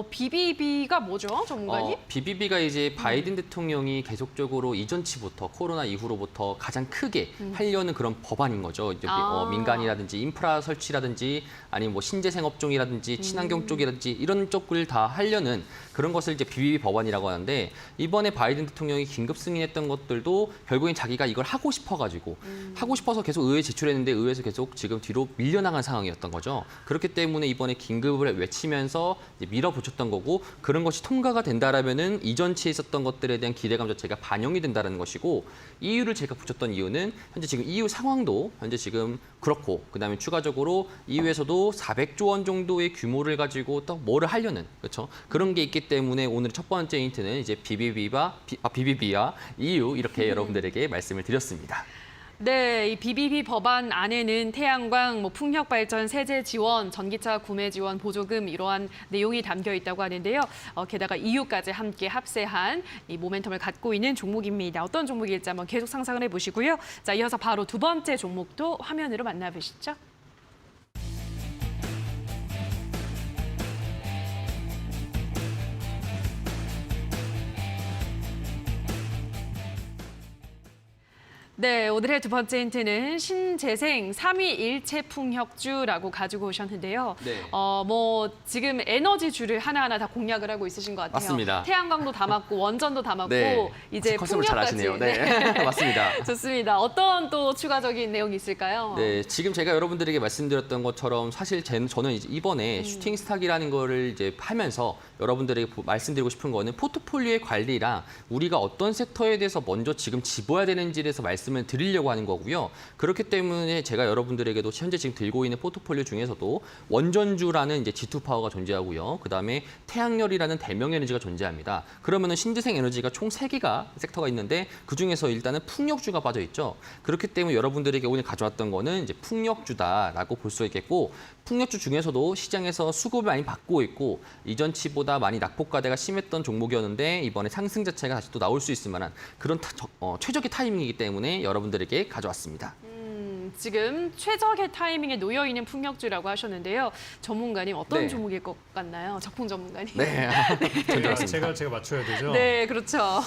Speaker 1: BBB가 뭐죠, 전문가님?
Speaker 2: BBB가 이제 바이든 대통령이 계속적으로 이전치부터 코로나 이후로부터 가장 크게 하려는 그런 법안인 거죠. 이제 민간이라든지 인프라 설치라든지 아니면 뭐 신재생업종이라든지 친환경 쪽이라든지 이런 쪽을 다 하려는 그런 것을 이제 BBB 법안이라고 하는데 이번에 바이든 대통령이 긴급 승인했던 것들도 결국엔 자기가 이걸 하고 싶어가지고 하고 싶어서 계속 의회에 제출했는데 의회에서 계속 지금 뒤로 밀려나간 상황이었던 거죠. 그렇기 때문에 이번에 긴급을 외치면서 이제 밀어붙였던 거고 그런 것이 통과가 된다라면은 이전치에 있었던 것들에 대한 기대감 자체가 반영이 된다는 것이고 EU를 제가 붙였던 이유는 현재 지금 EU 상황도 현재 지금 그렇고 그다음에 추가적으로 EU에서도 400조 원 정도의 규모를 가지고 또 뭐를 하려는 그렇죠. 그런 게 있기 때문에 오늘 첫 번째 힌트는 이제 BBB와 EU 이렇게 여러분들에게 말씀을 드렸습니다.
Speaker 1: 네, 이 BBB 법안 안에는 태양광, 풍력 발전, 세제 지원, 전기차 구매 지원, 보조금 이러한 내용이 담겨 있다고 하는데요. 게다가 EU까지 함께 합세한 이 모멘텀을 갖고 있는 종목입니다. 어떤 종목일지 한번 계속 상상을 해보시고요. 자, 이어서 바로 두 번째 종목도 화면으로 만나보시죠. 네, 오늘의 두 번째 힌트는 신재생 3위 일체 풍력주라고 가지고 오셨는데요.
Speaker 2: 네.
Speaker 1: 지금 에너지주를 하나하나 다 공략을 하고 있으신 것 같아요.
Speaker 2: 맞습니다.
Speaker 1: 태양광도 담았고 원전도 담았고
Speaker 2: 네.
Speaker 1: 이제
Speaker 2: 컨셉을 잘
Speaker 1: 풍력까지.
Speaker 2: 아시네요. 네. 맞습니다.
Speaker 1: 좋습니다. 어떤 또 추가적인 내용이 있을까요?
Speaker 2: 네, 지금 제가 여러분들에게 말씀드렸던 것처럼 사실 저는 이제 이번에 슈팅 스탁이라는 거를 이제 하면서 여러분들에게 말씀드리고 싶은 거는 포트폴리오의 관리랑 우리가 어떤 섹터에 대해서 먼저 지금 집어야 되는지에 대해서 말씀을 드리려고 하는 거고요. 그렇기 때문에 제가 여러분들에게도 현재 지금 들고 있는 포트폴리오 중에서도 원전주라는 이제 G2 파워가 존재하고요. 그다음에 태양열이라는 대명 에너지가 존재합니다. 그러면은 신재생 에너지가 총 3개가 섹터가 있는데 그중에서 일단은 풍력주가 빠져 있죠. 그렇기 때문에 여러분들에게 오늘 가져왔던 거는 이제 풍력주다라고 볼 수 있겠고 풍력주 중에서도 시장에서 수급을 많이 받고 있고 이전치보다 많이 낙폭과대가 심했던 종목이었는데 이번에 상승 자체가 다시 또 나올 수 있을 만한 그런 최적의 타이밍이기 때문에 여러분들에게 가져왔습니다.
Speaker 1: 지금 최적의 타이밍에 놓여 있는 풍력주라고 하셨는데요. 전문가님 어떤
Speaker 2: 네.
Speaker 1: 종목일 것 같나요? 적풍 전문가님.
Speaker 2: 네, 전달했습니다.
Speaker 3: 제가 맞춰야 되죠.
Speaker 1: 네, 그렇죠.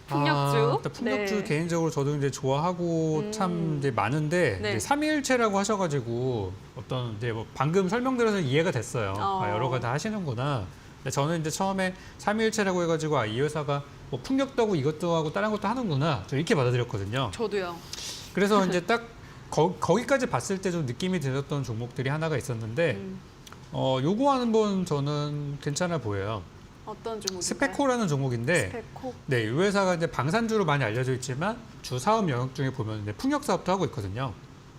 Speaker 1: 풍력주.
Speaker 3: 일단 풍력주
Speaker 1: 네.
Speaker 3: 개인적으로 저도 이제 좋아하고 참 이제 많은데
Speaker 1: 네.
Speaker 3: 이제 삼위일체라고 하셔가지고 어떤 이제 방금 설명드려서 이해가 됐어요. 여러 가지 다 하시는구나. 근데 저는 이제 처음에 삼위일체라고 해가지고 이 회사가 풍력도 하고 이것도 하고 다른 것도 하는구나. 저 이렇게 받아들였거든요.
Speaker 1: 저도요.
Speaker 3: 그래서 이제 딱 거기까지 봤을 때 좀 느낌이 들었던 종목들이 하나가 있었는데 요거 한번 저는 괜찮아 보여요.
Speaker 1: 어떤 종목인가요?
Speaker 3: 스페코라는 종목인데
Speaker 1: 스페코.
Speaker 3: 네, 이 회사가 이제 방산주로 많이 알려져 있지만 주 사업 영역 중에 보면 이제 풍력 사업도 하고 있거든요.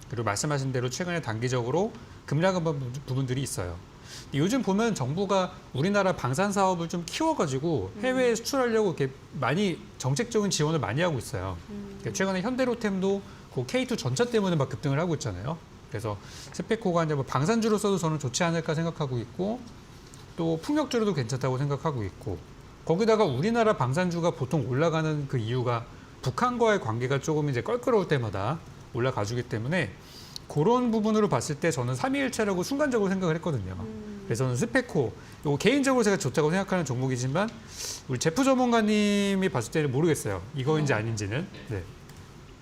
Speaker 3: 그리고 말씀하신 대로 최근에 단기적으로 급락한 부분들이 있어요. 요즘 보면 정부가 우리나라 방산 사업을 좀 키워가지고 해외에 수출하려고 이렇게 많이 정책적인 지원을 많이 하고 있어요. 그러니까 최근에 현대로템도 그 K2 전차 때문에 막 급등을 하고 있잖아요. 그래서 스페코가 이제 뭐 방산주로서도 저는 좋지 않을까 생각하고 있고 또 풍력주로도 괜찮다고 생각하고 있고 거기다가 우리나라 방산주가 보통 올라가는 그 이유가 북한과의 관계가 조금 이제 껄끄러울 때마다 올라가주기 때문에 그런 부분으로 봤을 때 저는 321차라고 순간적으로 생각을 했거든요. 그래서 저는 스페코, 이거 개인적으로 제가 좋다고 생각하는 종목이지만 우리 제프 전문가님이 봤을 때는 모르겠어요. 이거인지 아닌지는. 네.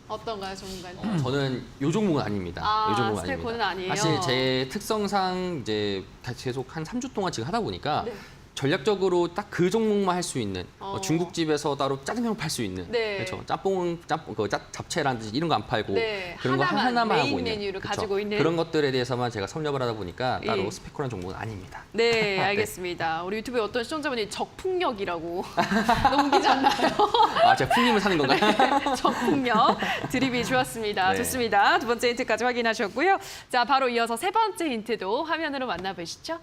Speaker 1: 어떤가요, 전문가님?
Speaker 2: 저는 요 종목은 아닙니다.
Speaker 1: 아,
Speaker 2: 요 종목은
Speaker 1: 스테이크는
Speaker 2: 아닙니다.
Speaker 1: 아니에요?
Speaker 2: 사실 제 특성상 이제 계속 한 3주 동안 지금 하다 보니까
Speaker 1: 네.
Speaker 2: 전략적으로 딱 그 종목만 할 수 있는
Speaker 1: 어.
Speaker 2: 중국집에서 따로 짜장면 팔 수 있는
Speaker 1: 네.
Speaker 2: 그렇죠. 잡채라든지 이런 거 안 팔고
Speaker 1: 네,
Speaker 2: 그런 거
Speaker 1: 하나만
Speaker 2: 하나만
Speaker 1: 메인
Speaker 2: 하고 있는
Speaker 1: 메뉴를
Speaker 2: 그렇죠.
Speaker 1: 가지고 있는.
Speaker 2: 그런 것들에 대해서만 제가 섭렵을 하다 보니까 따로
Speaker 1: 예.
Speaker 2: 스페코라는 종목은 아닙니다.
Speaker 1: 네, 알겠습니다. 우리 유튜브에 어떤 시청자분이 적풍력이라고 넘기지 않나요?
Speaker 2: 아, 제가 풍림을 사는 건가요?
Speaker 1: 적풍력 드립이 좋았습니다.
Speaker 2: 네.
Speaker 1: 좋습니다. 두 번째 힌트까지 확인하셨고요. 자, 바로 이어서 세 번째 힌트도 화면으로 만나보시죠.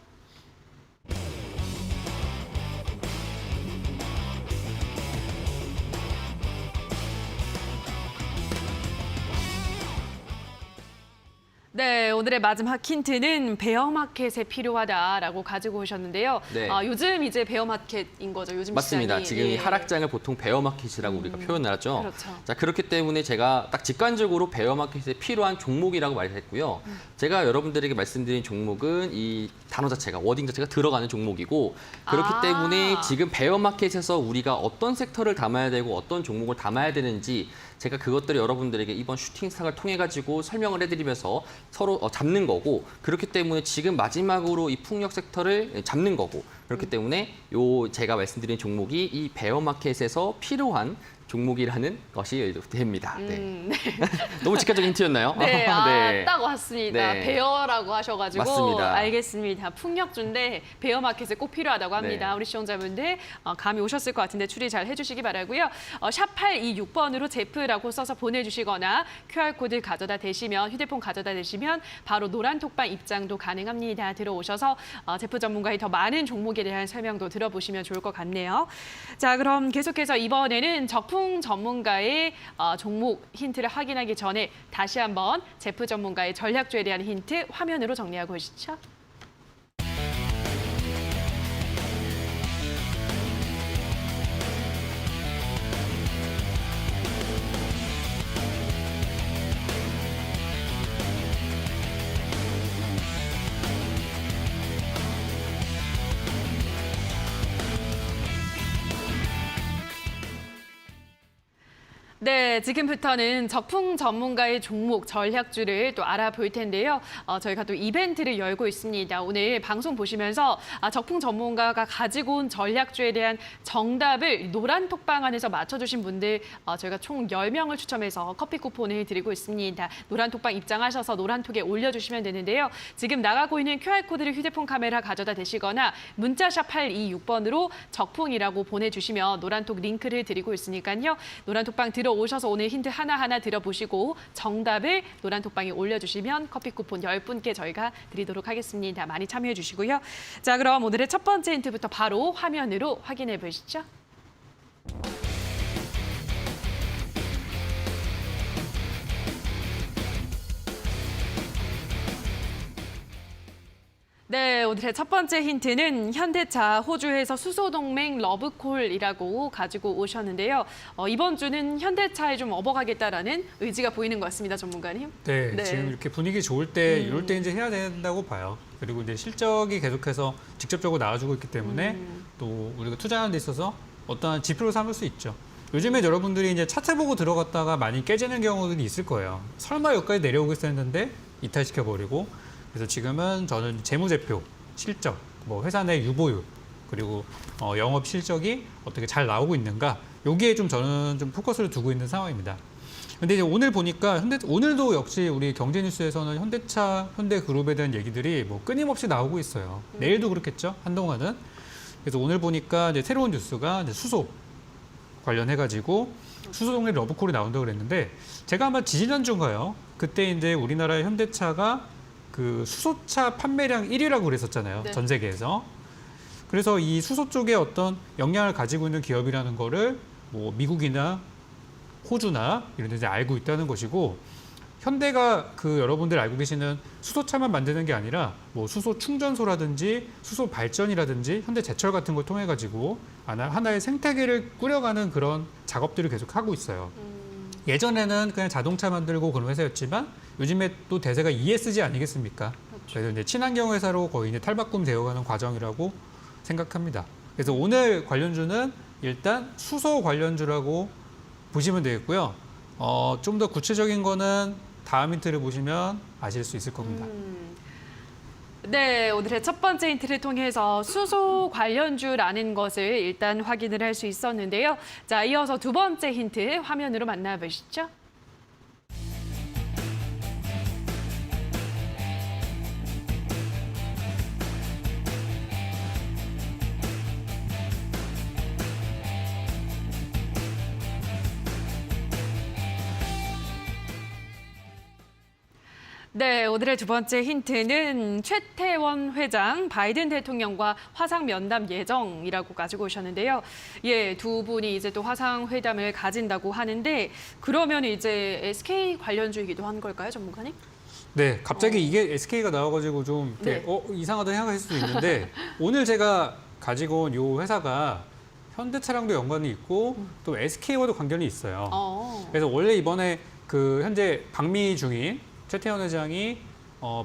Speaker 1: 네, 오늘의 마지막 힌트는 베어마켓에 필요하다라고 가지고 오셨는데요.
Speaker 2: 네.
Speaker 1: 요즘 이제 베어마켓인 거죠, 요즘
Speaker 2: 맞습니다.
Speaker 1: 시장이.
Speaker 2: 지금 이
Speaker 1: 예.
Speaker 2: 하락장을 보통 베어마켓이라고 우리가 표현을 하죠.
Speaker 1: 그렇죠.
Speaker 2: 자, 그렇기 때문에 제가 딱 직관적으로 베어마켓에 필요한 종목이라고 말했고요. 제가 여러분들에게 말씀드린 종목은 이 단어 자체가, 워딩 자체가 들어가는 종목이고 그렇기
Speaker 1: 아.
Speaker 2: 때문에 지금 베어마켓에서 우리가 어떤 섹터를 담아야 되고 어떤 종목을 담아야 되는지 제가 그것들을 여러분들에게 이번 슈팅스탁을 통해 가지고 설명을 해드리면서 서로 잡는 거고 그렇기 때문에 지금 마지막으로 이 풍력 섹터를 잡는 거고 그렇기 때문에 요 제가 말씀드린 종목이 이 베어마켓에서 필요한 종목이라는 것이 됩니다. 네.
Speaker 1: 네.
Speaker 2: 너무 직관적인 힌트였나요?
Speaker 1: 네,
Speaker 2: 네.
Speaker 1: 딱 왔습니다.
Speaker 2: 네.
Speaker 1: 베어라고 하셔가지고
Speaker 2: 맞습니다.
Speaker 1: 알겠습니다. 풍력주인데 베어마켓에 꼭 필요하다고 합니다.
Speaker 2: 네.
Speaker 1: 우리 시청자분들 감이 오셨을 것 같은데 추리 잘 해주시기 바라고요. 샵 826번으로 제프라고 써서 보내주시거나 QR코드 가져다 대시면 휴대폰 가져다 대시면 바로 노란 톡방 입장도 가능합니다. 들어오셔서 제프 전문가의 더 많은 종목에 대한 설명도 들어보시면 좋을 것 같네요. 자, 그럼 계속해서 이번에는 적풍 전문가의 종목 힌트를 확인하기 전에 다시 한번 제프 전문가의 전략주에 대한 힌트 화면으로 정리하고 오시죠. 네, 지금부터는 적풍 전문가의 종목 전략주를 또 알아볼 텐데요. 저희가 또 이벤트를 열고 있습니다. 오늘 방송 보시면서 적풍 전문가가 가지고 온 전략주에 대한 정답을 노란 톡방 안에서 맞춰주신 분들 저희가 총 10명을 추첨해서 커피 쿠폰을 드리고 있습니다. 노란 톡방 입장하셔서 노란 톡에 올려주시면 되는데요. 지금 나가고 있는 QR코드를 휴대폰 카메라 가져다 대시거나 문자샵 826번으로 적풍이라고 보내주시면 노란 톡 링크를 드리고 있으니까요. 노란 톡방 들어오셔서 오늘 힌트 하나하나 들어보시고 정답을 노란 톡방에 올려주시면 커피 쿠폰 10분께 저희가 드리도록 하겠습니다. 많이 참여해 주시고요. 자, 그럼 오늘의 첫 번째 힌트부터 바로 화면으로 확인해 보시죠. 네, 오늘의 첫 번째 힌트는 현대차 호주에서 수소동맹 러브콜이라고 가지고 오셨는데요. 이번 주는 현대차에 좀 업어가겠다라는 의지가 보이는 것 같습니다, 전문가님.
Speaker 3: 네,
Speaker 1: 네.
Speaker 3: 지금 이렇게 분위기 좋을 때 이럴 때 이제 해야 된다고 봐요. 그리고 이제 실적이 계속해서 직접적으로 나와주고 있기 때문에 또 우리가 투자하는 데 있어서 어떠한 지표로 삼을 수 있죠. 요즘에 여러분들이 이제 차트 보고 들어갔다가 많이 깨지는 경우들이 있을 거예요. 설마 여기까지 내려오겠어 했는데 이탈시켜버리고 그래서 지금은 저는 재무제표, 실적, 뭐 회사 내 유보율, 그리고 영업 실적이 어떻게 잘 나오고 있는가 여기에 좀 저는 좀 포커스를 두고 있는 상황입니다. 근데 이제 오늘 보니까 오늘도 역시 우리 경제뉴스에서는 현대차, 현대그룹에 대한 얘기들이 뭐 끊임없이 나오고 있어요. 내일도 그렇겠죠, 한동안은. 그래서 오늘 보니까 이제 새로운 뉴스가 이제 수소 관련해가지고 수소 동네 러브콜이 나온다고 그랬는데, 제가 아마 지지난주인가요? 그때 이제 우리나라의 현대차가 그 수소차 판매량 1위라고 그랬었잖아요.
Speaker 1: 네.
Speaker 3: 전 세계에서. 그래서 이 수소 쪽에 어떤 역량을 가지고 있는 기업이라는 거를 뭐 미국이나 호주나 이런 데 이제 알고 있다는 것이고, 현대가 그 여러분들 알고 계시는 수소차만 만드는 게 아니라 뭐 수소 충전소라든지 수소 발전이라든지 현대제철 같은 걸 통해 가지고 하나의 생태계를 꾸려가는 그런 작업들을 계속 하고 있어요. 예전에는 그냥 자동차 만들고 그런 회사였지만 요즘에 또 대세가 ESG 아니겠습니까? 그래서 이제 친환경 회사로 거의 이제 탈바꿈 되어가는 과정이라고 생각합니다. 그래서 오늘 관련주는 일단 수소 관련주라고 보시면 되겠고요. 좀 더 구체적인 거는 다음 힌트를 보시면 아실 수 있을 겁니다.
Speaker 1: 네, 오늘의 첫 번째 힌트를 통해서 수소 관련주라는 것을 일단 확인을 할 수 있었는데요. 자, 이어서 두 번째 힌트 화면으로 만나보시죠. 네, 오늘의 두 번째 힌트는 최태원 회장, 바이든 대통령과 화상 면담 예정이라고 가지고 오셨는데요. 예, 두 분이 이제 또 화상 회담을 가진다고 하는데, 그러면 이제 SK 관련주이기도 한 걸까요, 전문가님?
Speaker 3: 네, 갑자기 이게 SK가 나와가지고 좀 이렇게
Speaker 1: 네.
Speaker 3: 이상하다 생각하실 수도 있는데 오늘 제가 가지고 온 이 회사가 현대차랑도 연관이 있고 또 SK와도 관련이 있어요. 그래서 원래 이번에 그 현재 방미 중인 최태원 회장이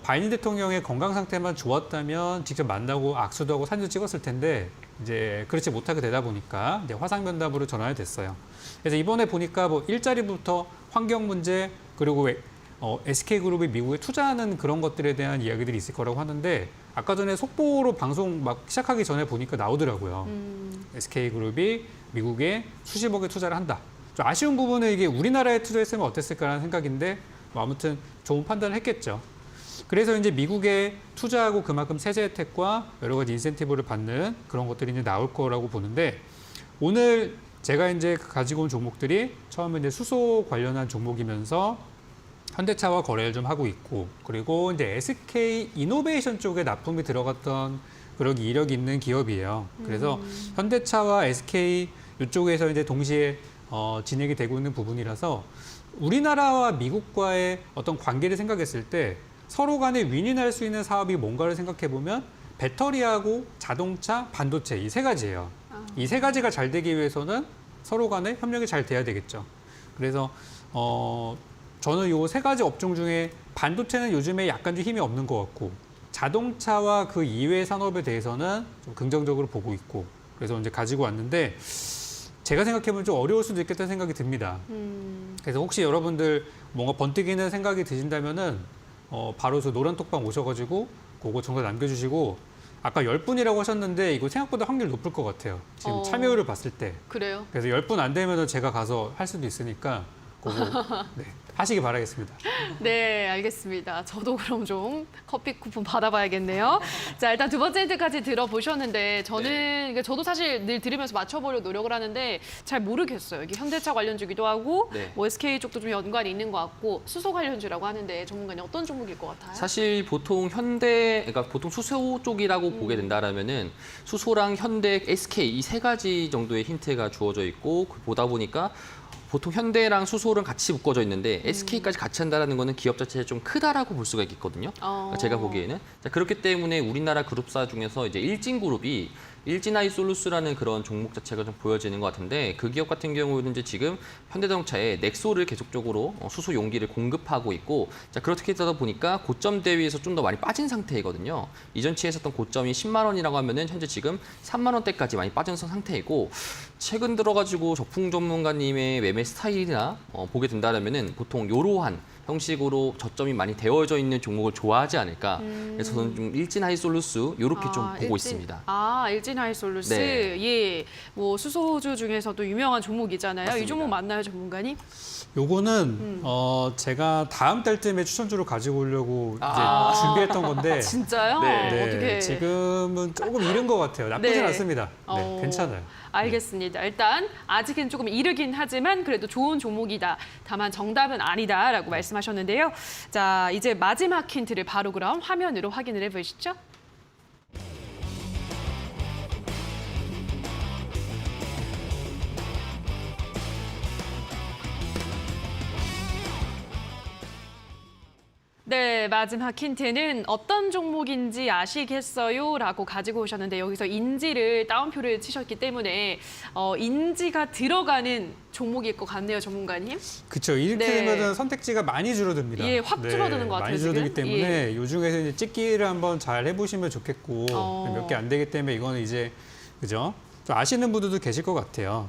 Speaker 3: 바이든 대통령의 건강 상태만 좋았다면 직접 만나고 악수도 하고 사진도 찍었을 텐데 이제 그렇지 못하게 되다 보니까 이제 화상 면담으로 전환이 됐어요. 그래서 이번에 보니까 뭐 일자리부터 환경 문제 그리고 SK그룹이 미국에 투자하는 그런 것들에 대한 이야기들이 있을 거라고 하는데, 아까 전에 속보로 방송 막 시작하기 전에 보니까 나오더라고요. SK그룹이 미국에 수십억의 투자를 한다. 좀 아쉬운 부분은 이게 우리나라에 투자했으면 어땠을까라는 생각인데 뭐 아무튼 좋은 판단을 했겠죠. 그래서 이제 미국에 투자하고 그만큼 세제 혜택과 여러 가지 인센티브를 받는 그런 것들이 이제 나올 거라고 보는데, 오늘 제가 이제 가지고 온 종목들이 처음에 이제 수소 관련한 종목이면서 현대차와 거래를 좀 하고 있고, 그리고 이제 SK 이노베이션 쪽에 납품이 들어갔던 그런 이력이 있는 기업이에요. 그래서 현대차와 SK 이쪽에서 이제 동시에 진행이 되고 있는 부분이라서 우리나라와 미국과의 어떤 관계를 생각했을 때 서로 간에 윈윈할 수 있는 사업이 뭔가를 생각해 보면 배터리하고 자동차, 반도체 이 세 가지예요. 이 세 가지가 잘 되기 위해서는 서로 간에 협력이 잘 돼야 되겠죠. 그래서 저는 이 세 가지 업종 중에 반도체는 요즘에 약간 좀 힘이 없는 것 같고, 자동차와 그 이외의 산업에 대해서는 좀 긍정적으로 보고 있고, 그래서 이제 가지고 왔는데 제가 생각해보면 좀 어려울 수도 있겠다는 생각이 듭니다. 그래서 혹시 여러분들 뭔가 번뜩이는 생각이 드신다면은 바로 저 노란 톡방 오셔가지고 그거 정보 남겨주시고, 아까 10분이라고 하셨는데 이거 생각보다 확률 높을 것 같아요. 지금 참여율을 봤을 때.
Speaker 1: 그래요?
Speaker 3: 그래서 10분 안 되면 제가 가서 할 수도 있으니까 그거 네, 하시기 바라겠습니다.
Speaker 1: 네, 알겠습니다. 저도 그럼 좀 커피 쿠폰 받아봐야겠네요. 자, 일단 두 번째 힌트까지 들어보셨는데 저는 저도 사실 늘 들으면서 맞춰보려고 노력을 하는데 잘 모르겠어요. 이게 현대차 관련주기도 하고
Speaker 2: 네.
Speaker 1: 뭐 SK 쪽도 좀 연관이 있는 것 같고 수소 관련주라고 하는데 전문가님 어떤 종목일 것 같아요?
Speaker 2: 사실 보통 그러니까 보통 수소 쪽이라고 보게 된다라면은 수소랑 현대, SK 이 세 가지 정도의 힌트가 주어져 있고 보다 보니까 보통 현대랑 수소랑 같이 묶어져 있는데 SK까지 같이 한다는 거는 기업 자체가 좀 크다라고 볼 수가 있거든요. 제가 보기에는. 자, 그렇기 때문에 우리나라 그룹사 중에서 이제 일진그룹이 일진아이솔루스라는 그런 종목 자체가 좀 보여지는 것 같은데, 그 기업 같은 경우는 이제 지금 현대자동차에 넥소를 계속적으로 수소 용기를 공급하고 있고, 자, 그렇게 되다 보니까 고점 대비해서 좀 더 많이 빠진 상태이거든요. 이전치에 있었던 고점이 10만 원이라고 하면은 현재 지금 3만 원대까지 많이 빠진 상태이고, 최근 들어가지고 적풍 전문가님의 매매 스타일이나 보게 된다면은 보통 이러한 형식으로 저점이 많이 되어져 있는 종목을 좋아하지 않을까. 그래서 저는 좀 일진 하이솔루스 이렇게 좀 보고 있습니다.
Speaker 1: 일진 하이솔루스.
Speaker 2: 네.
Speaker 1: 예. 뭐 수소주 중에서도 유명한 종목이잖아요. 이
Speaker 2: 맞습니다.
Speaker 1: 종목 맞나요, 전문가님?
Speaker 3: 요거는 제가 다음 달쯤에 추천주로 가지고 오려고
Speaker 1: 아.
Speaker 3: 이제 준비했던 건데
Speaker 1: 진짜요?
Speaker 2: 네.
Speaker 1: 어떻게?
Speaker 3: 지금은 조금 이른 것 같아요. 나쁘진
Speaker 1: 네.
Speaker 3: 않습니다. 네, 괜찮아요.
Speaker 1: 알겠습니다. 일단 아직은 조금 이르긴 하지만 그래도 좋은 종목이다. 다만 정답은 아니다라고 말씀하셨는데요. 자, 이제 마지막 힌트를 바로 그럼 화면으로 확인을 해보시죠. 네, 마지막 힌트는 어떤 종목인지 아시겠어요? 라고 가지고 오셨는데 여기서 인지를 따옴표를 치셨기 때문에 인지가 들어가는 종목일 것 같네요, 전문가님.
Speaker 3: 그렇죠. 이렇게
Speaker 1: 네.
Speaker 3: 되면 선택지가 많이 줄어듭니다.
Speaker 1: 예, 확 줄어드는 것 같아요,
Speaker 3: 많이 줄어들기
Speaker 1: 지금.
Speaker 3: 때문에 요 중에서 이제 찍기를 한번 잘 해보시면 좋겠고 몇 개 안 되기 때문에 이거는 이제 그죠? 좀 아시는 분들도 계실 것 같아요.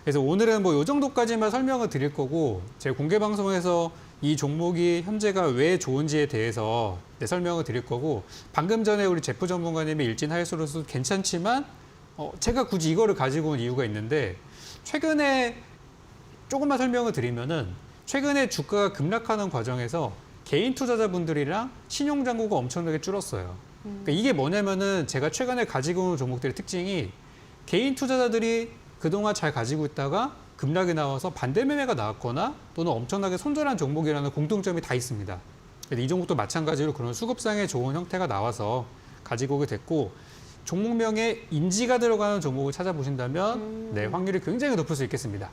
Speaker 3: 그래서 오늘은 뭐 요 정도까지만 설명을 드릴 거고 제 공개 방송에서 이 종목이 현재가 왜 좋은지에 대해서 설명을 드릴 거고 방금 전에 우리 제프 전문가님의 일진 하이솔루스 괜찮지만 제가 굳이 이거를 가지고 온 이유가 있는데 최근에 조금만 설명을 드리면은 최근에 주가가 급락하는 과정에서 개인 투자자분들이랑 신용 잔고가 엄청나게 줄었어요. 그러니까 이게 뭐냐면은 제가 최근에 가지고 온 종목들의 특징이 개인 투자자들이 그동안 잘 가지고 있다가 급락이 나와서 반대 매매가 나왔거나 또는 엄청나게 손절한 종목이라는 공통점이 다 있습니다. 이 종목도 마찬가지로 그런 수급상의 좋은 형태가 나와서 가지고 오게 됐고 종목명에 인지가 들어가는 종목을 찾아보신다면 네, 확률이 굉장히 높을 수 있겠습니다.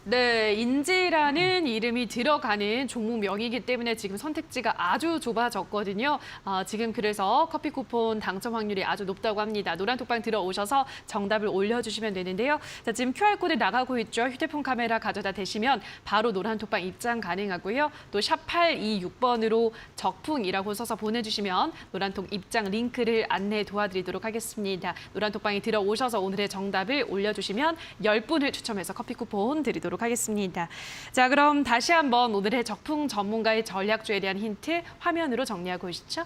Speaker 1: 네, 인지라는 이름이 들어가는 종목명이기 때문에 지금 선택지가 아주 좁아졌거든요. 지금 그래서 커피 쿠폰 당첨 확률이 아주 높다고 합니다. 노란톡방 들어오셔서 정답을 올려주시면 되는데요. 자, 지금 QR코드 나가고 있죠. 휴대폰 카메라 가져다 대시면 바로 노란톡방 입장 가능하고요. 또 샵 826번으로 적풍이라고 써서 보내주시면 노란톡 입장 링크를 안내 도와드리도록 하겠습니다. 노란톡방에 들어오셔서 오늘의 정답을 올려주시면 10분을 추첨해서 커피 쿠폰 드리도록 하겠습니다. 자, 그럼 다시 한번 오늘의 적풍 전문가의 전략주에 대한 힌트 화면으로 정리하고 오시죠.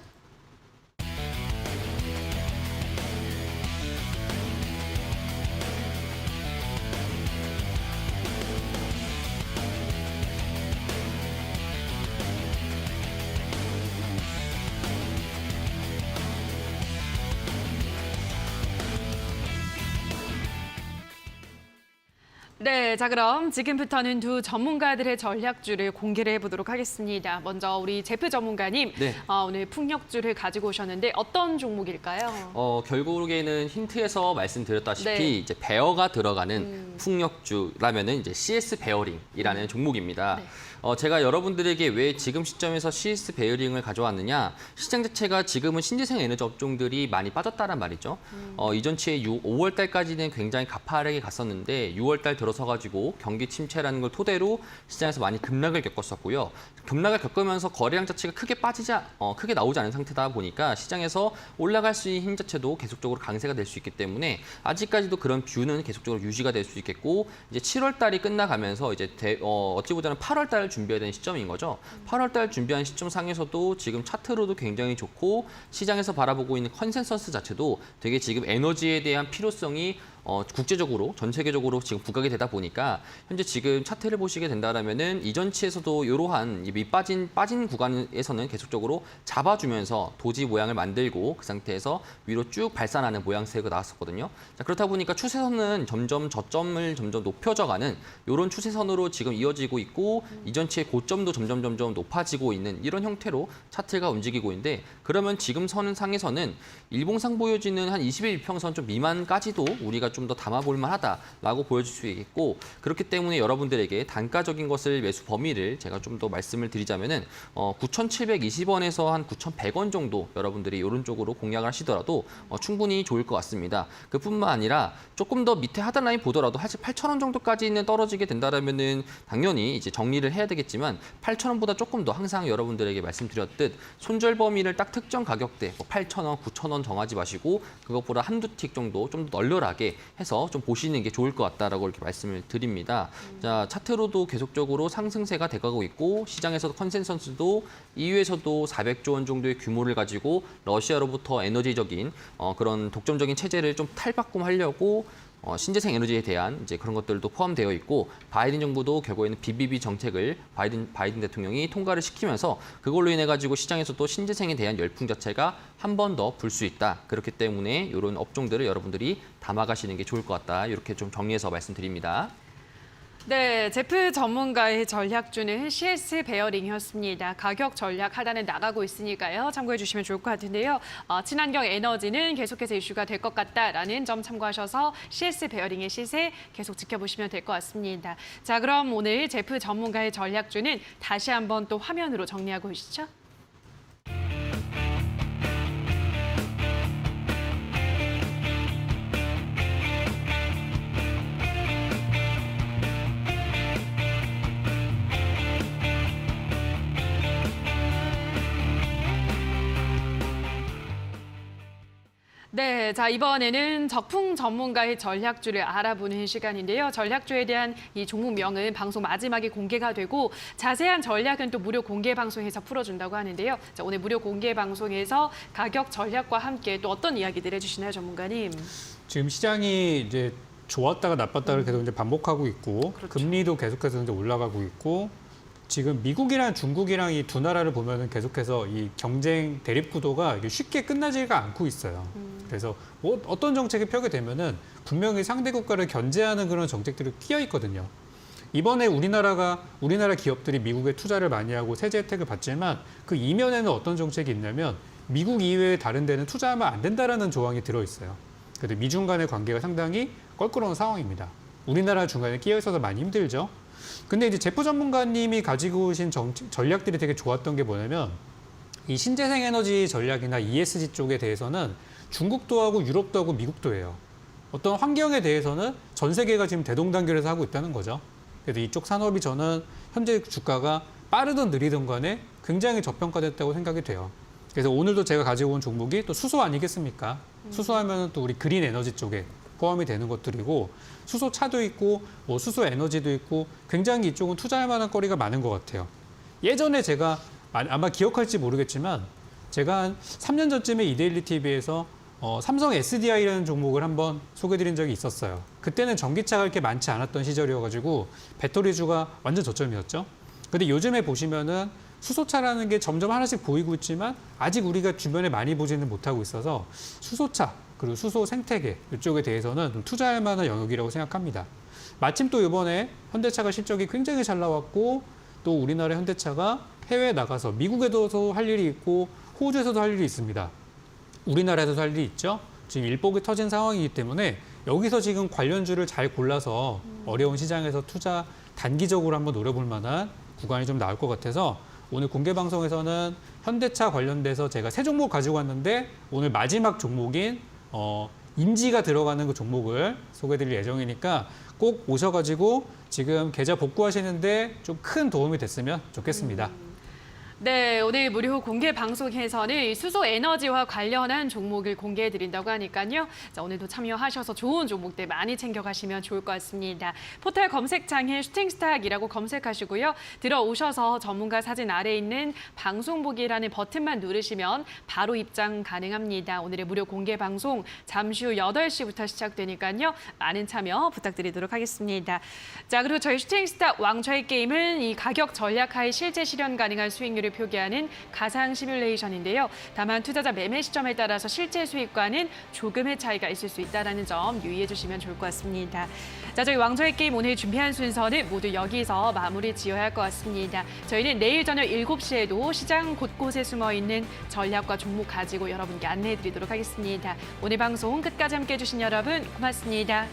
Speaker 1: 네, 자 그럼 지금부터는 두 전문가들의 전략주를 공개를 해보도록 하겠습니다. 먼저 우리 제프 전문가님,
Speaker 2: 네.
Speaker 1: 오늘 풍력주를 가지고 오셨는데 어떤 종목일까요?
Speaker 2: 결국에는 힌트에서 말씀드렸다시피
Speaker 1: 네.
Speaker 2: 이제 베어가 들어가는 풍력주라면은 이제 CS 베어링이라는 종목입니다.
Speaker 1: 네.
Speaker 2: 제가 여러분들에게 왜 지금 시점에서 CS 베어링을 가져왔느냐? 시장 자체가 지금은 신재생 에너지 업종들이 많이 빠졌다란 말이죠. 이전치에 5월 달까지는 굉장히 가파르게 갔었는데 6월 달 들어서 가지고 경기 침체라는 걸 토대로 시장에서 많이 급락을 겪었었고요. 급락을 겪으면서 거래량 자체가 크게 나오지 않은 상태다 보니까 시장에서 올라갈 수 있는 힘 자체도 계속적으로 강세가 될 수 있기 때문에 아직까지도 그런 뷰는 계속적으로 유지가 될 수 있겠고 이제 7월 달이 끝나가면서 이제 어찌 보자면 8월 달 준비해야 되는 시점인 거죠. 8월 달 준비한 시점 상에서도 지금 차트로도 굉장히 좋고 시장에서 바라보고 있는 컨센서스 자체도 되게 지금 에너지에 대한 필요성이 국제적으로 전 세계적으로 지금 부각이 되다 보니까 현재 지금 차트를 보시게 된다라면은 이전치에서도 이러한 빠진 구간에서는 계속적으로 잡아주면서 도지 모양을 만들고 그 상태에서 위로 쭉 발산하는 모양새가 나왔었거든요. 자, 그렇다 보니까 추세선은 점점 저점을 점점 높여져가는 이런 추세선으로 지금 이어지고 있고 이전치의 고점도 점점 높아지고 있는 이런 형태로 차트가 움직이고 있는데 그러면 지금 선 상에서는 일봉상 보여지는 한 21 이평선 좀 미만까지도 우리가 좀 더 담아볼 만하다라고 보여줄 수 있겠고 그렇기 때문에 여러분들에게 단가적인 것을 매수 범위를 제가 좀 더 말씀을 드리자면은 9,720원에서 한 9,100원 정도 여러분들이 이런 쪽으로 공략을 하시더라도 충분히 좋을 것 같습니다. 그뿐만 아니라 조금 더 밑에 하단라인 보더라도 사실 8,000원 정도까지는 떨어지게 된다라면은 당연히 이제 정리를 해야 되겠지만 8,000원보다 조금 더 항상 여러분들에게 말씀드렸듯 손절 범위를 딱 특정 가격대 8,000원, 9,000원 정하지 마시고 그것보다 한두 틱 정도 좀 더 널널하게 해서 좀 보시는 게 좋을 것 같다라고 이렇게 말씀을 드립니다. 자, 차트로도 계속적으로 상승세가 돼가고 있고 시장에서도 컨센서스도 EU에서도 400조 원 정도의 규모를 가지고 러시아로부터 에너지적인 그런 독점적인 체제를 좀 탈바꿈하려고 신재생 에너지에 대한 이제 그런 것들도 포함되어 있고 바이든 정부도 결국에는 BBB 정책을 바이든 대통령이 통과를 시키면서 그걸로 인해 가지고 시장에서도 신재생에 대한 열풍 자체가 한 번 더 불 수 있다. 그렇기 때문에 이런 업종들을 여러분들이 담아가시는 게 좋을 것 같다. 이렇게 좀 정리해서 말씀드립니다.
Speaker 1: 네, 제프 전문가의 전략주는 CS 베어링이었습니다. 가격 전략 하단에 나가고 있으니까요. 참고해 주시면 좋을 것 같은데요. 친환경 에너지는 계속해서 이슈가 될 것 같다라는 점 참고하셔서 CS 베어링의 시세 계속 지켜보시면 될 것 같습니다. 자, 그럼 오늘 제프 전문가의 전략주는 다시 한번 또 화면으로 정리하고 오시죠. 네, 자 이번에는 적풍 전문가의 전략주를 알아보는 시간인데요. 전략주에 대한 이 종목명은 방송 마지막에 공개가 되고 자세한 전략은 또 무료 공개 방송에서 풀어준다고 하는데요. 자, 오늘 무료 공개 방송에서 가격 전략과 함께 또 어떤 이야기들 해주시나요, 전문가님?
Speaker 3: 지금 시장이 이제 좋았다가 나빴다를 계속 이제 반복하고 있고
Speaker 1: 그렇죠.
Speaker 3: 금리도 계속해서 이제 올라가고 있고 지금 미국이랑 중국이랑 이 두 나라를 보면은 계속해서 이 경쟁 대립 구도가 이게 쉽게 끝나지가 않고 있어요. 그래서 뭐 어떤 정책이 펴게 되면은 분명히 상대 국가를 견제하는 그런 정책들이 끼어 있거든요. 이번에 우리나라 기업들이 미국에 투자를 많이 하고 세제 혜택을 받지만 그 이면에는 어떤 정책이 있냐면 미국 이외의 다른 데는 투자하면 안 된다라는 조항이 들어 있어요. 그래서 미중 간의 관계가 상당히 껄끄러운 상황입니다. 우리나라 중간에 끼어 있어서 많이 힘들죠. 근데 이제 제프 전문가님이 가지고 오신 전략들이 되게 좋았던 게 뭐냐면 이 신재생 에너지 전략이나 ESG 쪽에 대해서는 중국도 하고 유럽도 하고 미국도 해요. 어떤 환경에 대해서는 전 세계가 지금 대동단결해서 하고 있다는 거죠. 그래서 이쪽 산업이 저는 현재 주가가 빠르든 느리든 간에 굉장히 저평가됐다고 생각이 돼요. 그래서 오늘도 제가 가지고 온 종목이 또 수소 아니겠습니까? 수소하면 또 우리 그린 에너지 쪽에 포함이 되는 것들이고 수소차도 있고 뭐 수소 에너지도 있고 굉장히 이쪽은 투자할 만한 거리가 많은 것 같아요. 예전에 제가 아마 기억할지 모르겠지만 제가 한 3년 전쯤에 이데일리 TV에서 삼성 SDI라는 종목을 한번 소개드린 적이 있었어요. 그때는 전기차가 그렇게 많지 않았던 시절이어가지고 배터리주가 완전 저점이었죠. 근데 요즘에 보시면은 수소차라는 게 점점 하나씩 보이고 있지만 아직 우리가 주변에 많이 보지는 못하고 있어서 수소차 그리고 수소 생태계 이쪽에 대해서는 좀 투자할 만한 영역이라고 생각합니다. 마침 또 이번에 현대차가 실적이 굉장히 잘 나왔고 또 우리나라 현대차가 해외에 나가서 미국에도 할 일이 있고 호주에서도 할 일이 있습니다. 우리나라에서도 할 일이 있죠. 지금 일복이 터진 상황이기 때문에 여기서 지금 관련주를 잘 골라서 어려운 시장에서 투자 단기적으로 한번 노려볼 만한 구간이 좀 나올 것 같아서 오늘 공개 방송에서는 현대차 관련돼서 제가 세 종목 가지고 왔는데 오늘 마지막 종목인 인지가 들어가는 그 종목을 소개드릴 예정이니까 꼭 오셔가지고 지금 계좌 복구하시는데 좀 큰 도움이 됐으면 좋겠습니다.
Speaker 1: 네, 오늘 무료 공개 방송에서는 수소 에너지와 관련한 종목을 공개해드린다고 하니까요. 자, 오늘도 참여하셔서 좋은 종목들 많이 챙겨가시면 좋을 것 같습니다. 포털 검색창에 슈팅스탁이라고 검색하시고요. 들어오셔서 전문가 사진 아래에 있는 방송 보기라는 버튼만 누르시면 바로 입장 가능합니다. 오늘의 무료 공개 방송 잠시 후 8시부터 시작되니까요. 많은 참여 부탁드리도록 하겠습니다. 자, 그리고 저희 슈팅스탁 왕좌의 게임은 이 가격 전략하에 실제 실현 가능한 수익률을 표기하는 가상 시뮬레이션인데요. 다만 투자자 매매 시점에 따라서 실제 수익과는 조금의 차이가 있을 수 있다는 점 유의해 주시면 좋을 것 같습니다. 자, 저희 왕좌의 게임 오늘 준비한 순서는 모두 여기서 마무리 지어야 할 것 같습니다. 저희는 내일 저녁 7시에도 시장 곳곳에 숨어있는 전략과 종목 가지고 여러분께 안내해 드리도록 하겠습니다. 오늘 방송 끝까지 함께해 주신 여러분 고맙습니다.